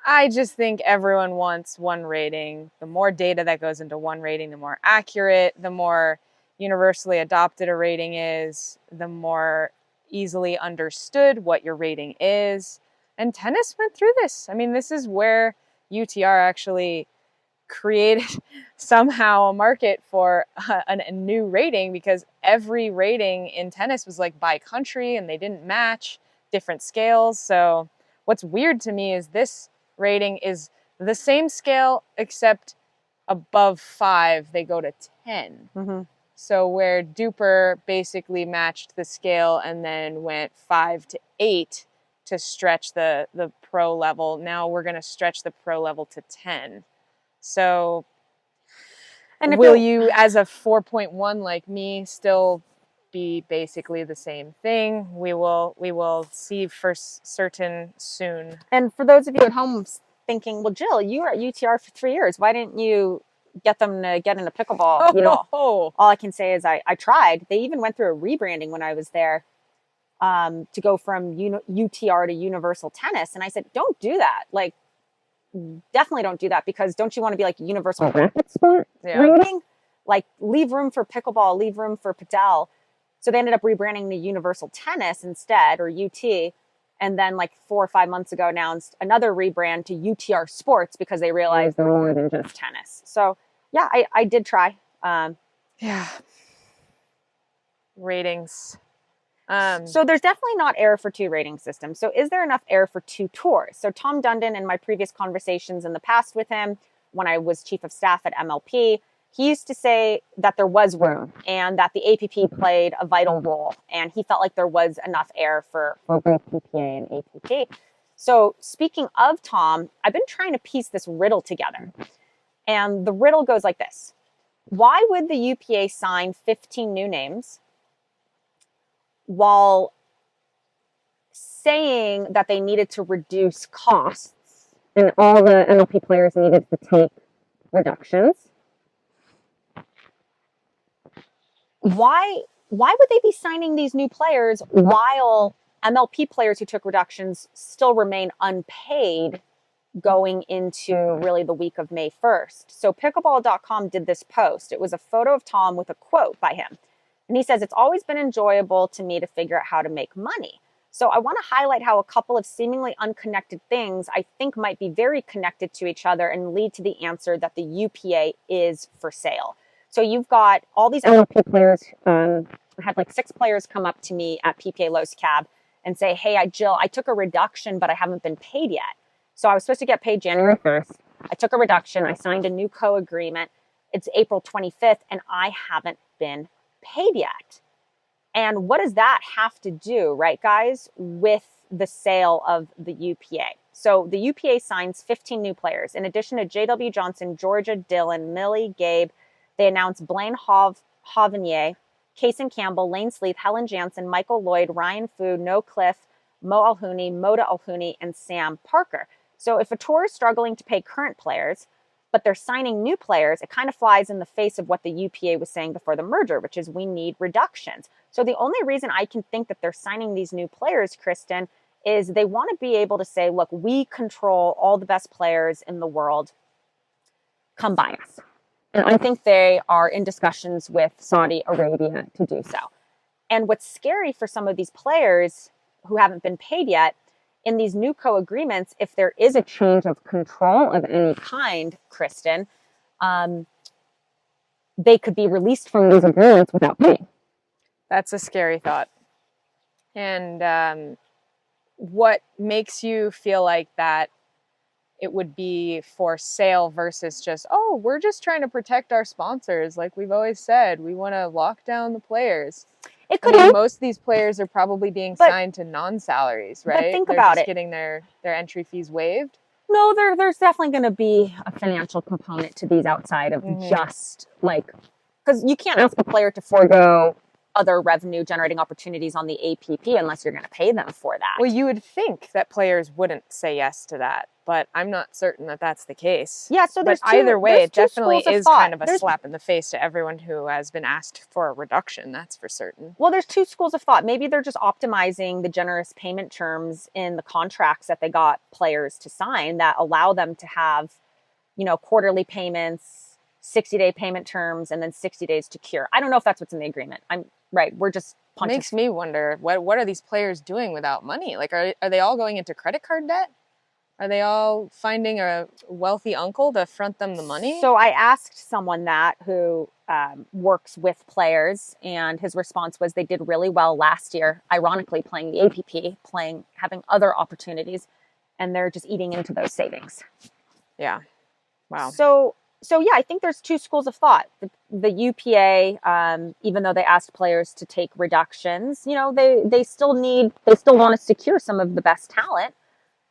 I just think everyone wants one rating. The more data that goes into one rating, the more accurate, the more universally adopted a rating is, the more easily understood what your rating is. And tennis went through this. I mean, this is where UTR actually created somehow a market for a new rating, because every rating in tennis was like by country and they didn't match different scales. So what's weird to me is this rating is the same scale, except above 5 they go to 10. Mm-hmm. So where Duper basically matched the scale and then went 5 to 8 to stretch the pro level, now we're going to stretch the pro level to 10. So, and will you, as a 4.1 like me, still be basically the same thing? We will see for certain soon. And for those of you at home thinking, well, Jill, you were at UTR for 3 years. Why didn't you get them to get into pickleball? All I can say is I tried. They even went through a rebranding when I was there to go from UTR to Universal Tennis. And I said, don't do that. Like, definitely don't do that, because don't you want to be like Universal Racket Sport rating? like leave room for pickleball, leave room for padel. So they ended up rebranding to Universal Tennis instead, or UT. And then like 4 or 5 months ago announced another rebrand to UTR Sports because they realized they're more than just tennis. So yeah, I did try. Yeah. Ratings. So there's definitely not air for 2 rating systems. So is there enough air for 2 tours? So Tom Dundon, in my previous conversations in the past with him, when I was chief of staff at MLP, he used to say that there was room and that the APP played a vital role. And he felt like there was enough air for both PPA and APP. So speaking of Tom, I've been trying to piece this riddle together. And the riddle goes like this. Why would the UPA sign 15 new names while saying that they needed to reduce costs and all the MLP players needed to take reductions? Why would they be signing these new players while MLP players who took reductions still remain unpaid going into really the week of May 1st? So pickleball.com did this post. It was a photo of Tom with a quote by him. And he says, it's always been enjoyable to me to figure out how to make money. So I want to highlight how a couple of seemingly unconnected things I think might be very connected to each other and lead to the answer that the UPA is for sale. So you've got all these MLP players. I had like 6 players come up to me at PPA Los Cab and say, hey, Jill, I took a reduction, but I haven't been paid yet. So I was supposed to get paid January 1st. I took a reduction. I signed a new co-agreement. It's April 25th, and I haven't been paid yet. And what does that have to do, right, guys, with the sale of the UPA? So the UPA signs 15 new players. In addition to J.W. Johnson, Georgia, Dillon, Millie, Gabe, they announced Blaine Hovenier, Kaysen Campbell, Lane Sleeth, Helen Jansen, Michael Lloyd, Ryan Fu, No Cliff, Mo Alhouni, Moda Alhouni, and Sam Parker. So if a tour is struggling to pay current players, but they're signing new players, it kind of flies in the face of what the UPA was saying before the merger, which is we need reductions. So the only reason I can think that they're signing these new players, Kristen, is they want to be able to say, look, we control all the best players in the world. Come by us. And I think they are in discussions with Saudi Arabia to do so. And what's scary for some of these players who haven't been paid yet, in these new co-agreements, if there is a change of control of any kind, Kristen, they could be released from these agreements without pay. That's a scary thought. And what makes you feel like that it would be for sale versus just, oh, we're just trying to protect our sponsors. Like we've always said, we want to lock down the players. It could be. Most of these players are probably being signed to non-salaries, right? But think They're about just it. Getting their entry fees waived. No, there's definitely going to be a financial component to these outside of just like, because you can't ask a player to forego other revenue generating opportunities on the APP unless you're going to pay them for that. Well, you would think that players wouldn't say yes to that, but I'm not certain that that's the case. Yeah, so there's either way, it definitely is kind of a There's slap in the face to everyone who has been asked for a reduction. That's for certain. Well, there's 2 schools of thought. Maybe they're just optimizing the generous payment terms in the contracts that they got players to sign that allow them to have, quarterly payments, 60-day payment terms, and then 60 days to cure. I don't know if that's what's in the agreement. Right. We're just punching. Makes me wonder, what are these players doing without money? Like, are they all going into credit card debt? Are they all finding a wealthy uncle to front them the money? So I asked someone that who works with players, and his response was they did really well last year, ironically playing the APP, having other opportunities, and they're just eating into those savings. Yeah. Wow. So yeah, I think there's 2 schools of thought. The UPA, even though they asked players to take reductions, they still want to secure some of the best talent.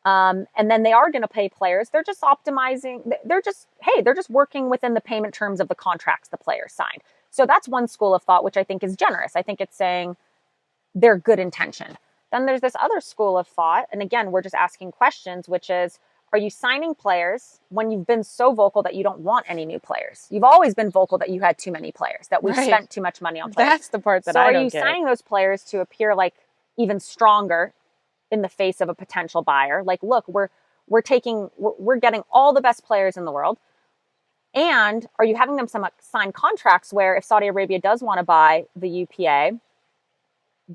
And then they are going to pay players. They're just optimizing. They're just working within the payment terms of the contracts the players signed. So that's one school of thought, which I think is generous. I think it's saying they're good intentioned. Then there's this other school of thought. And again, we're just asking questions, which is, are you signing players when you've been so vocal that you don't want any new players? You've always been vocal that you had too many players, that we spent too much money on players. That's the part that I don't get. So are you signing those players to appear like even stronger in the face of a potential buyer? Like, look, we're getting all the best players in the world, And are you having them sign contracts where if Saudi Arabia does want to buy the UPA,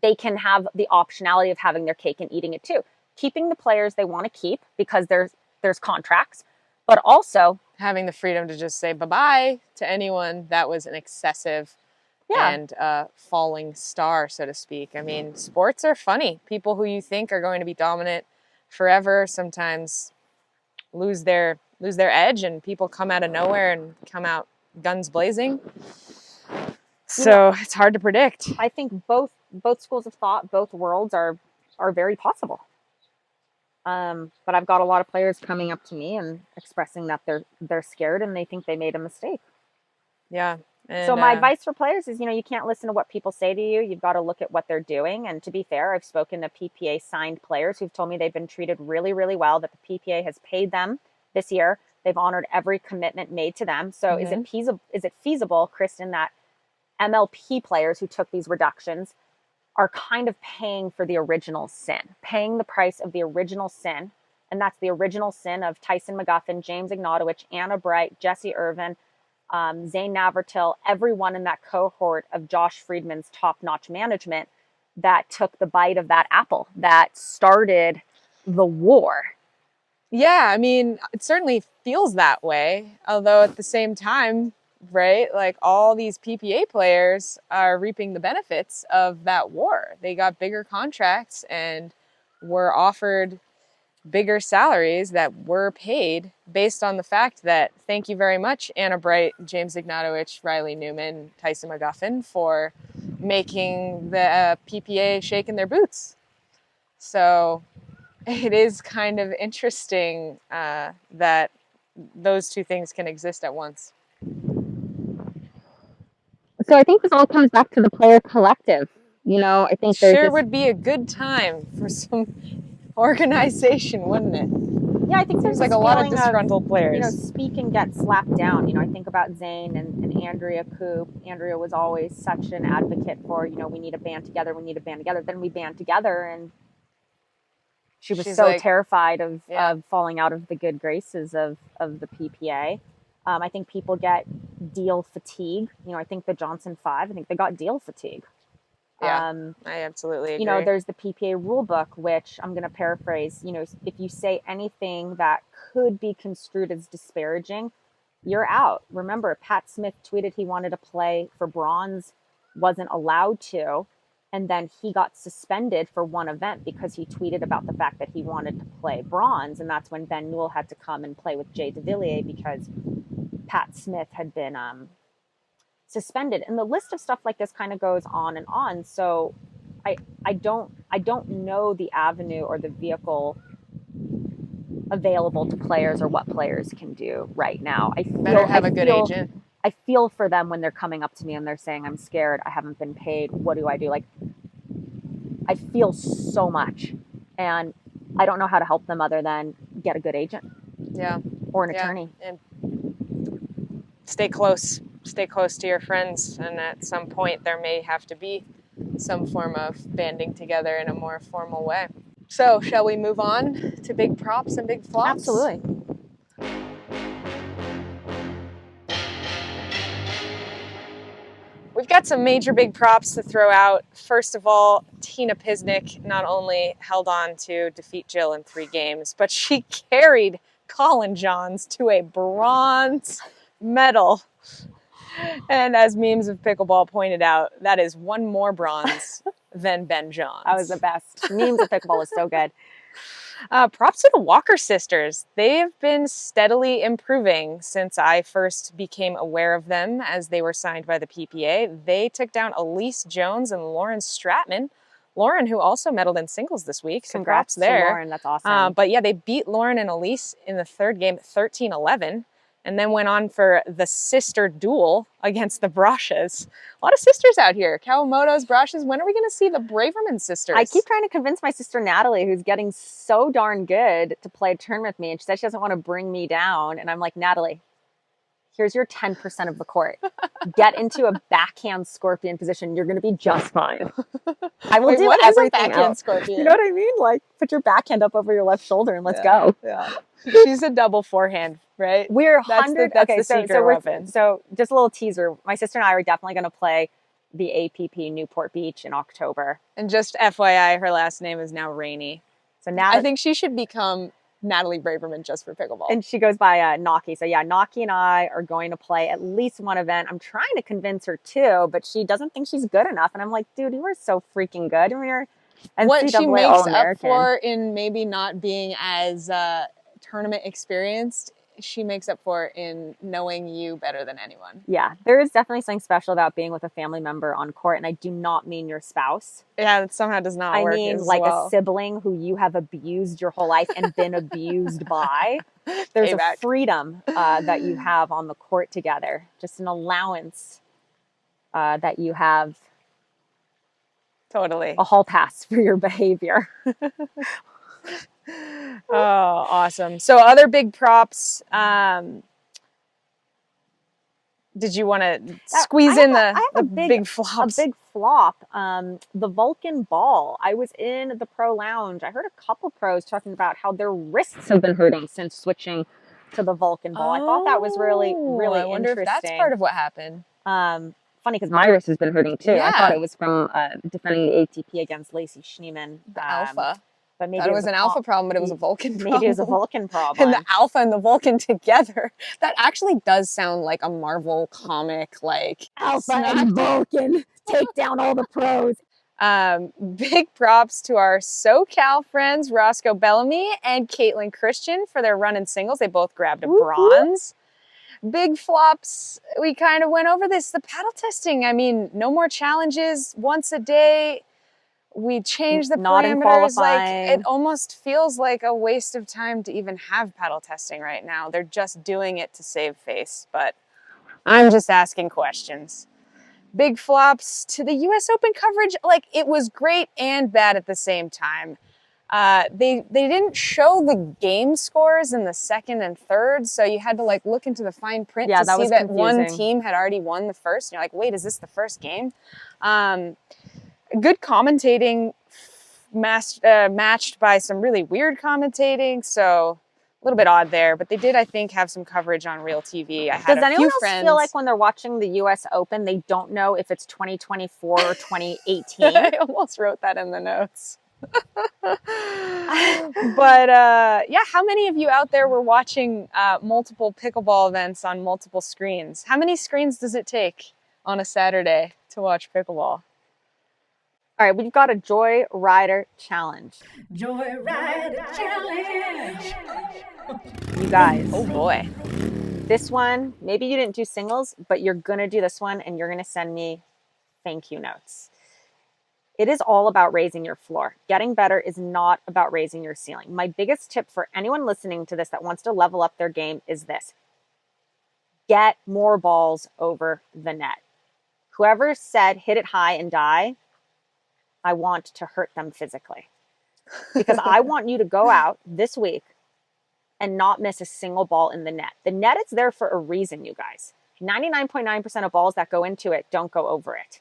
they can have the optionality of having their cake and eating it too, keeping the players they want to keep because there's contracts, but also having the freedom to just say bye-bye to anyone that was an excessive and falling star, so to speak. I mean, sports are funny. People who you think are going to be dominant forever sometimes lose their edge, and people come out of nowhere and come out guns blazing. So it's hard to predict. I think both schools of thought, both worlds are very possible. But I've got a lot of players coming up to me and expressing that they're scared and they think they made a mistake. Yeah. And, so my advice for players is, you can't listen to what people say to you. You've got to look at what they're doing. And to be fair, I've spoken to PPA signed players who've told me they've been treated really, really well, that the PPA has paid them this year. They've honored every commitment made to them. So is it feasible, Kristen, that MLP players who took these reductions are kind of paying for the original sin, paying the price of the original sin? And that's the original sin of Tyson McGuffin, James Ignatowicz, Anna Bright, Jesse Irvin, Zane Navratil, everyone in that cohort of Josh Friedman's top-notch management that took the bite of that apple that started the war. Yeah, I mean, it certainly feels that way. Although at the same time, right, like all these PPA players are reaping the benefits of that war. They got bigger contracts and were offered bigger salaries that were paid based on the fact that, thank you very much, Anna Bright, James Ignatowicz, Riley Newman, Tyson McGuffin, for making the PPA shake in their boots. So it is kind of interesting that those two things can exist at once. So I think this all comes back to the player collective. I think would be a good time for some organization, wouldn't it? Yeah, I think there's like a lot of disgruntled players. Speak and get slapped down. I think about Zane and Andrea Coop. Andrea was always such an advocate for, we need a band together. We need a band together. Then we band together, and she's so terrified of falling out of the good graces of the PPA. I think people get deal fatigue. I think the Johnson 5, I think they got deal fatigue. Yeah, I absolutely agree. There's the PPA rule book, which I'm going to paraphrase. If you say anything that could be construed as disparaging, you're out. Remember, Pat Smith tweeted he wanted to play for bronze, wasn't allowed to, and then he got suspended for one event because he tweeted about the fact that he wanted to play bronze, and that's when Ben Newell had to come and play with Jay DeVilliers because Pat Smith had been suspended. And the list of stuff like this kind of goes on and on. So I don't know the avenue or the vehicle available to players or what players can do right now. I have a good agent. I feel for them when they're coming up to me and they're saying, I'm scared, I haven't been paid, what do I do? Like, I feel so much, and I don't know how to help them other than get a good agent. Yeah. Or an attorney. And stay close to your friends, and at some point there may have to be some form of banding together in a more formal way. So shall we move on to big props and big flops? Absolutely. We've got some major big props to throw out. First of all, Tina Pisnik not only held on to defeat Jill in 3 games, but she carried Colin Johns to a bronze medal. And as Memes of Pickleball pointed out, that is one more bronze than Ben Johns. That was the best. Memes of Pickleball is so good. Props to the Walker sisters. They've been steadily improving since I first became aware of them as they were signed by the PPA. They took down Elise Jones and Lauren Stratman. Lauren, who also medaled in singles this week. So Congrats there. to Lauren, that's awesome. But yeah, they beat Lauren and Elise in the 3rd game 13-11. And then went on for the sister duel against the Brashas. A lot of sisters out here. Kawamoto's, Brashas. When are we going to see the Braverman sisters? I keep trying to convince my sister Natalie, who's getting so darn good, to play a tournament with me. And she says she doesn't want to bring me down. And I'm like, Natalie, here's your 10% of the court. Get into a backhand scorpion position. You're going to be just fine. I will do everything backhand scorpion? You know what I mean? Like, put your backhand up over your left shoulder and let's go. Yeah. She's a double forehand right? We're That's 100. that's Okay, the so secret weapon. so just a little teaser. My sister and I are definitely going to play the APP Newport Beach in October. And just FYI, her last name is now Rainey. So now I think she should become Natalie Braverman just for pickleball. and she goes by Naki. So yeah, Naki and I are going to play at least one event. I'm trying to convince her too, but she doesn't think she's good enough. And I'm like, dude, you are so freaking good. I mean, you're what she NCAA makes up All-American. for in maybe not being as tournament experienced, she makes up for in knowing you better than anyone. Yeah, there is definitely something special about being with a family member on court, and I do not mean your spouse. Yeah, that somehow does not work. I mean as like well. a sibling who you have abused your whole life and been abused by. There's Payback. a freedom that you have on the court together, just an allowance that you have Totally. a hall pass for your behavior. Oh, awesome. So other big props. Did you want to squeeze in the big flops? A big flop. The Vulcan ball. I was in the pro lounge. I heard a couple pros talking about how their wrists have been hurting since switching to the Vulcan ball. I thought that was really, really I wonder interesting. if that's part of what happened. Funny because my wrist has been hurting too. Yeah. I thought it was from defending the ATP against Lacey Schneemann. The alpha. But maybe it was an alpha problem, but it was a Vulcan problem. Maybe it was a Vulcan problem. And the alpha and the Vulcan together. That actually does sound like a Marvel comic, like Alpha and Vulcan take down all the pros. Big props to our SoCal friends, Roscoe Bellamy and Caitlin Christian, for their run in singles. They both grabbed a bronze. Big flops. We kind of went over this. The paddle testing. I mean, no more challenges once a day. We changed the Not in parameters. Like, qualifying. it almost feels like a waste of time to even have paddle testing right now. They're just doing it to save face, but I'm just asking questions. Big flops to the US Open coverage. Like, it was great and bad at the same time. They didn't show the game scores in the second and third, so you had to like look into the fine print to see that one team had already won the first. And you're like, wait, is this the first game? Good commentating, matched by some really weird commentating, so a little bit odd there. But they did, I think, have some coverage on Real TV. I had Does anyone else feel like when they're watching the U.S. Open, they don't know if it's 2024 or 2018? I almost wrote that in the notes. But yeah, how many of you out there were watching multiple pickleball events on multiple screens? How many screens does it take on a Saturday to watch pickleball? All right, we've got a Joy Rider Challenge. Joy Rider Challenge. You guys. Oh boy. This one, maybe you didn't do singles, but you're going to do this one and you're going to send me thank you notes. It is all about raising your floor. Getting better is not about raising your ceiling. My biggest tip for anyone listening to this that wants to level up their game is this. Get more balls over the net. Whoever said hit it high and die, I want to hurt them physically. Because I want you to go out this week and not miss a single ball in the net. The net is there for a reason, you guys. 99.9% of balls that go into it don't go over it.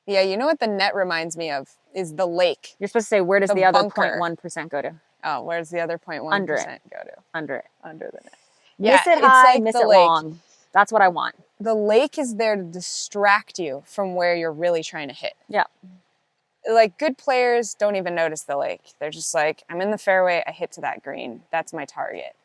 Yeah, you know what the net reminds me of is the lake. You're supposed to say, where does the other bunker. 0.1% go to? Oh, where's the other 0.1% Under it. go to? Under it. Under the net. Miss Yeah, it high, like miss the it lake. long. That's what I want. The lake is there to distract you from where you're really trying to hit. Yeah. Like, good players don't even notice the lake. They're just like, I'm in the fairway, I hit to that green. That's my target.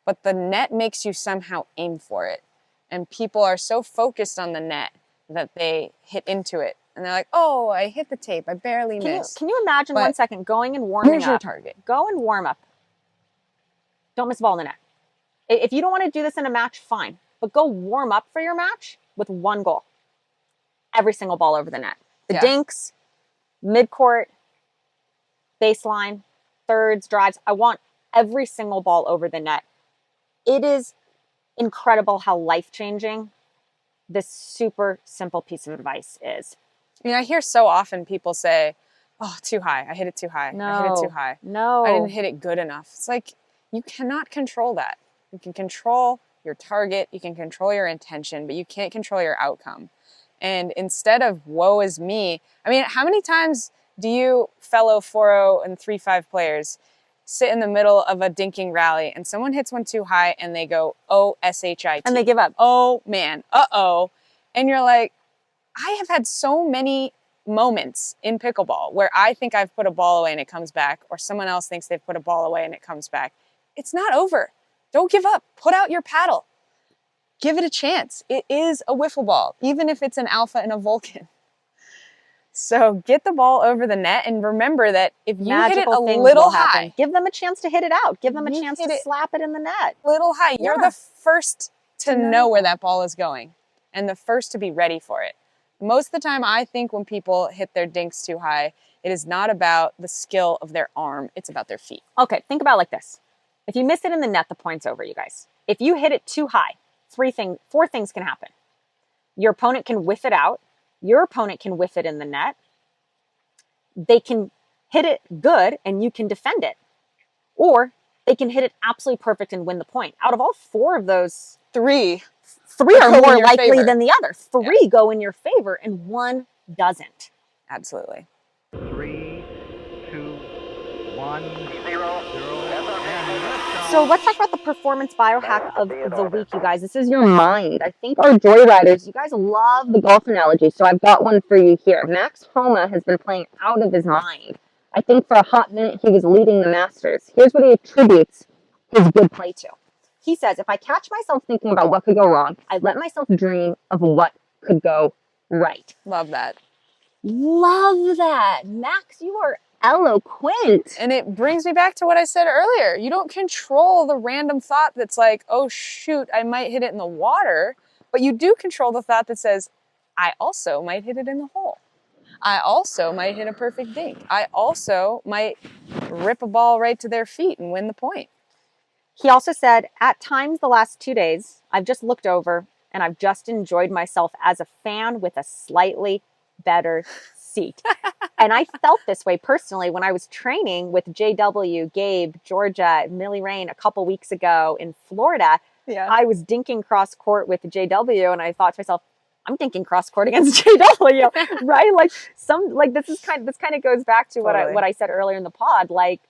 But the net makes you somehow aim for it. And people are so focused on the net that they hit into it. And they're like, oh, I hit the tape. I barely missed. Can you imagine But 1 second going and warming Where's your up? target? Go and warm up. Don't miss a ball in the net. If you don't want to do this in a match, fine. But go warm up for your match with one goal. Every single ball over the net. The Yeah. dinks, mid-court, baseline, thirds, drives. I want every single ball over the net. It is incredible how life-changing this super simple piece of advice is. I mean, I hear so often people say, oh, too high. I hit it too high. I hit it too high. No. I didn't hit it good enough. It's like, you cannot control that. You can control your target. You can control your intention, but you can't control your outcome. And instead of woe is me, I mean, how many times do you fellow 4-0 and 3-5 players sit in the middle of a dinking rally and someone hits one too high and they go, oh, S-H-I-T. And they give up. Oh, man. Uh-oh. And you're like, I have had so many moments in pickleball where I think I've put a ball away and it comes back, or someone else thinks they've put a ball away and it comes back. It's not over. Don't give up. Put out your paddle. Give it a chance. It is a wiffle ball, even if it's an alpha and a Vulcan. So get the ball over the net and remember that if you hit it a little high, give them a chance to hit it out. Give them a chance to slap it in the net. Little high. You're the first to know where that ball is going and the first to be ready for it. Most of the time, I think when people hit their dinks too high, it is not about the skill of their arm. It's about their feet. Okay, think about it like this. If you miss it in the net, the point's over, you guys. If you hit it too high, four things can happen. Your opponent can whiff it out. Your opponent can whiff it in the net. They can hit it good and you can defend it. Or they can hit it absolutely perfect and win the point. Out of all four of those, three are more likely than the other. Three go in your favor and one doesn't. Absolutely. 3, 2, 1, 0. So let's talk about the performance biohack of the week, you guys. This is your mind. I think our joyriders, you guys love the golf analogy, so I've got one for you here. Max Homa has been playing out of his mind. I think for a hot minute he was leading the Masters. Here's what he attributes his good play to. He says, if I catch myself thinking about what could go wrong, I let myself dream of what could go right. Love that. Love that. Max, you are eloquent. And it brings me back to what I said earlier. You don't control the random thought that's like, oh shoot, I might hit it in the water. But you do control the thought that says, I also might hit it in the hole. I also might hit a perfect dink. I also might rip a ball right to their feet and win the point. He also said, at times the last 2 days, I've just looked over and I've just enjoyed myself as a fan with a slightly better seat. And I felt this way personally when I was training with JW, Gabe, Georgia, Millie Rain a couple weeks ago in Florida. Yeah. I was dinking cross court with JW and I thought to myself, I'm dinking cross court against JW, right? This kind of goes back to what I said earlier in the pod. Like,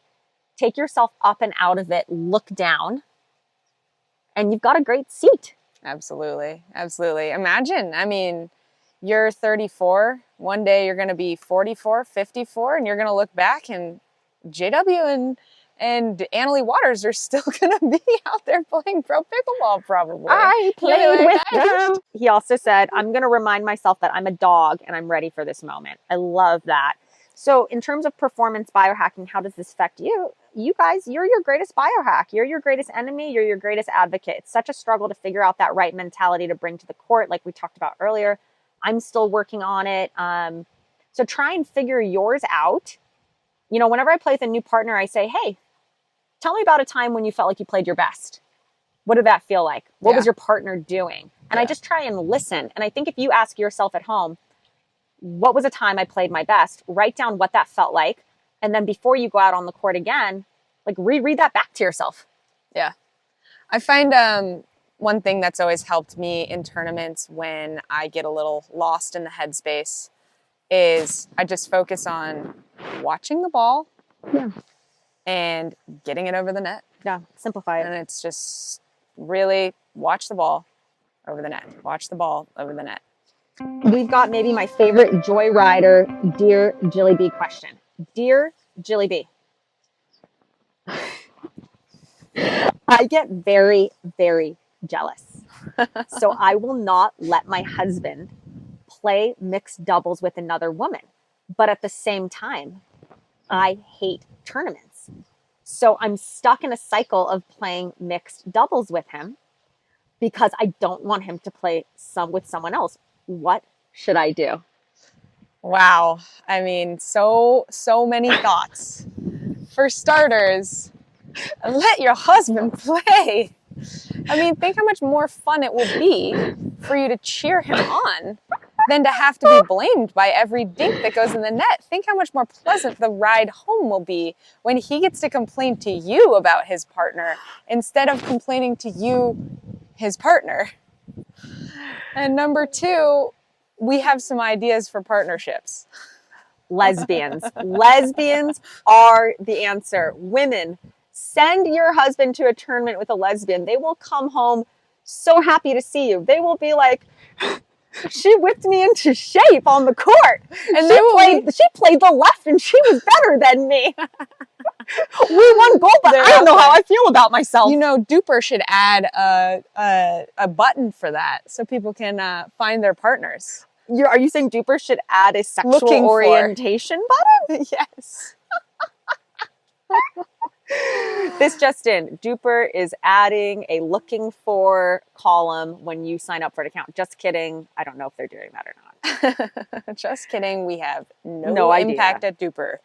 take yourself up and out of it, look down, and you've got a great seat. Absolutely. Absolutely. Imagine, I mean, you're 34. One day you're going to be 44, 54, and you're going to look back and JW and Annalie Waters are still going to be out there playing pro pickleball probably. I played with them. He also said, I'm going to remind myself that I'm a dog and I'm ready for this moment. I love that. So in terms of performance biohacking, how does this affect you? You guys, you're your greatest biohack. You're your greatest enemy. You're your greatest advocate. It's such a struggle to figure out that right mentality to bring to the court, like we talked about earlier. I'm still working on it. So try and figure yours out. You know, whenever I play with a new partner, I say, hey, tell me about a time when you felt like you played your best. What did that feel like? What was your partner doing? And I just try and listen. And I think if you ask yourself at home, what was a time I played my best? Write down what that felt like. And then before you go out on the court again, like reread that back to yourself. Yeah. I find one thing that's always helped me in tournaments when I get a little lost in the headspace is I just focus on watching the ball and getting it over the net. Yeah, simplify it. And it's just really watch the ball over the net. Watch the ball over the net. We've got maybe my favorite Joyrider Dear Jilly B question. Dear Jilly B, I get very, very jealous. So I will not let my husband play mixed doubles with another woman. But at the same time, I hate tournaments. So I'm stuck in a cycle of playing mixed doubles with him because I don't want him to play with someone else. What should I do? Wow. I mean, so many thoughts. For starters, let your husband play. I mean, think how much more fun it will be for you to cheer him on than to have to be blamed by every dink that goes in the net. Think how much more pleasant the ride home will be when he gets to complain to you about his partner instead of complaining to you, his partner. And number two, we have some ideas for partnerships. lesbians. Lesbians are the answer. Women, send your husband to a tournament with a lesbian. They will come home so happy to see you. They will be like, she whipped me into shape on the court. And she played the left and she was better than me. We won gold, but I don't know how I feel about myself. You know, Duper should add a button for that so people can find their partners. Are you saying Duper should add a sexual orientation button? Yes. This just in, Duper is adding a looking for column when you sign up for an account. Just kidding. I don't know if they're doing that or not. Just kidding. We have no impact at Duper.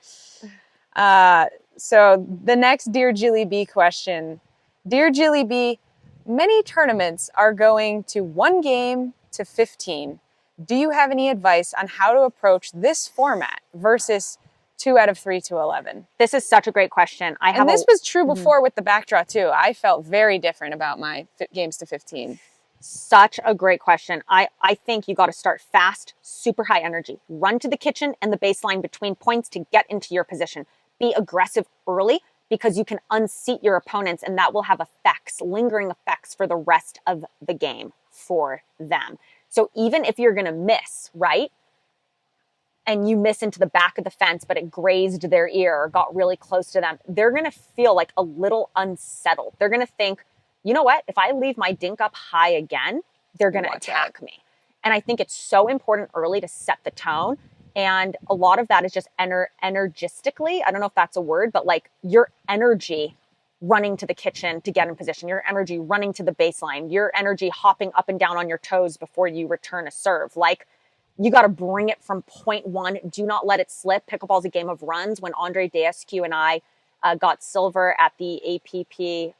So the next Dear Jilly B question. Dear Jilly B, many tournaments are going to 1 game to 15. Do you have any advice on how to approach this format versus 2 out of 3 to 11? This is such a great question. This was true before with the backdraw too. I felt very different about my games to 15. Such a great question. I think you got to start fast, super high energy. Run to the kitchen and the baseline between points to get into your position. Be aggressive early because you can unseat your opponents and that will have effects, lingering effects for the rest of the game for them. So even if you're going to miss, right? And you miss into the back of the fence, but it grazed their ear or got really close to them, they're going to feel like a little unsettled. They're going to think, you know what? If I leave my dink up high again, they're going to attack me. And I think it's so important early to set the tone. And a lot of that is just energistically, I don't know if that's a word, but like your energy running to the kitchen to get in position, your energy running to the baseline, your energy hopping up and down on your toes before you return a serve. Like, you got to bring it from point 1. Do not let it slip. Pickleball is a game of runs. When Andre Descu and I got silver at the APP,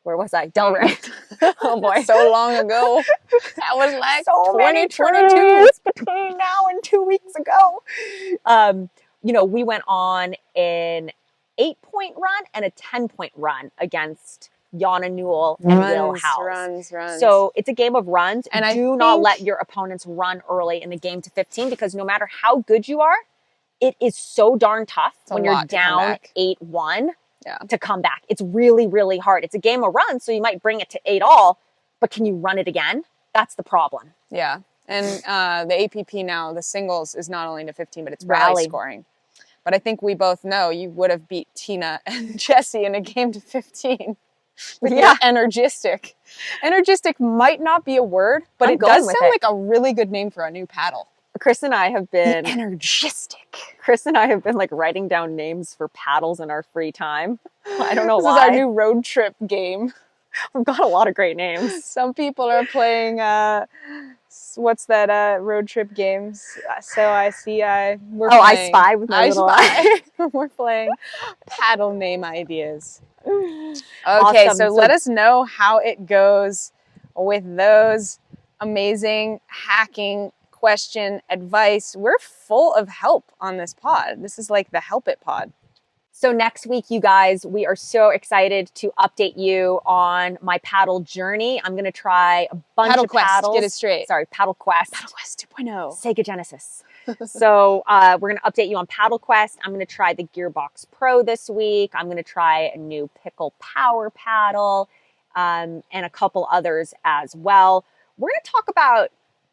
where was I? Delray. Oh boy. So long ago. That was like so 2022 between now and 2 weeks ago. You know, we went on an 8-point run and a 10-point run against Jana Newell and Will Howes. Runs. So it's a game of runs. And do not let your opponents run early in the game to 15 because no matter how good you are, it is so darn tough when you're down 8-1 to come back. It's really, really hard. It's a game of runs, so you might bring it to 8-all, but can you run it again? That's the problem. Yeah. And the APP now, the singles is not only to 15, but it's rally scoring. But I think we both know you would have beat Tina and Jessie in a game to 15. Yeah, energistic. Energistic might not be a word, but it does sound like a really good name for a new paddle. Chris and I have been energistic. Chris and I have been like writing down names for paddles in our free time. I don't know why. This is our new road trip game. We've got a lot of great names. Some people are playing what's that road trip games? So I Spy with my little eye. We're playing paddle name ideas. Okay, awesome. So let us know how it goes with those amazing hacking question advice. We're full of help on this pod. This is like the Help It pod. So next week, you guys, we are so excited to update you on my paddle journey. I'm going to try a bunch of paddles. Get it straight. Sorry, Paddle Quest. Paddle Quest 2.0. Sega Genesis. So we're going to update you on Paddle Quest. I'm going to try the Gearbox Pro this week. I'm going to try a new Pickle Power paddle and a couple others as well. We're going to talk about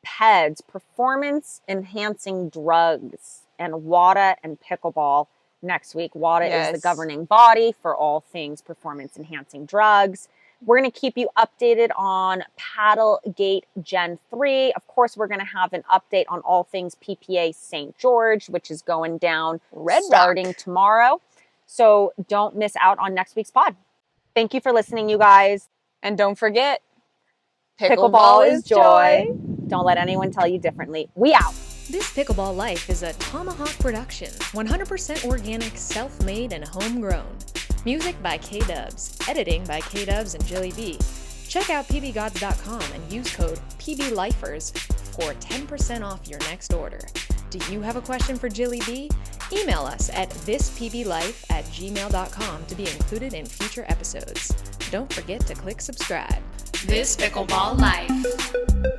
PEDs, performance enhancing drugs, and WADA and Pickleball next week. WADA is the governing body for all things performance enhancing drugs. We're going to keep you updated on Paddlegate Gen 3. Of course, we're going to have an update on all things PPA St. George, which is going down starting tomorrow. So don't miss out on next week's pod. Thank you for listening, you guys. And don't forget, Pickleball is joy. Don't let anyone tell you differently. We out. This Pickleball Life is a Tomahawk production, 100% organic, self-made, and homegrown. Music by KDubs, editing by KDubs and Jilly B. Check out pbgods.com and use code PBLifers for 10% off your next order. Do you have a question for Jilly B? Email us at thispblife@gmail.com to be included in future episodes. Don't forget to click subscribe. This Pickleball Life.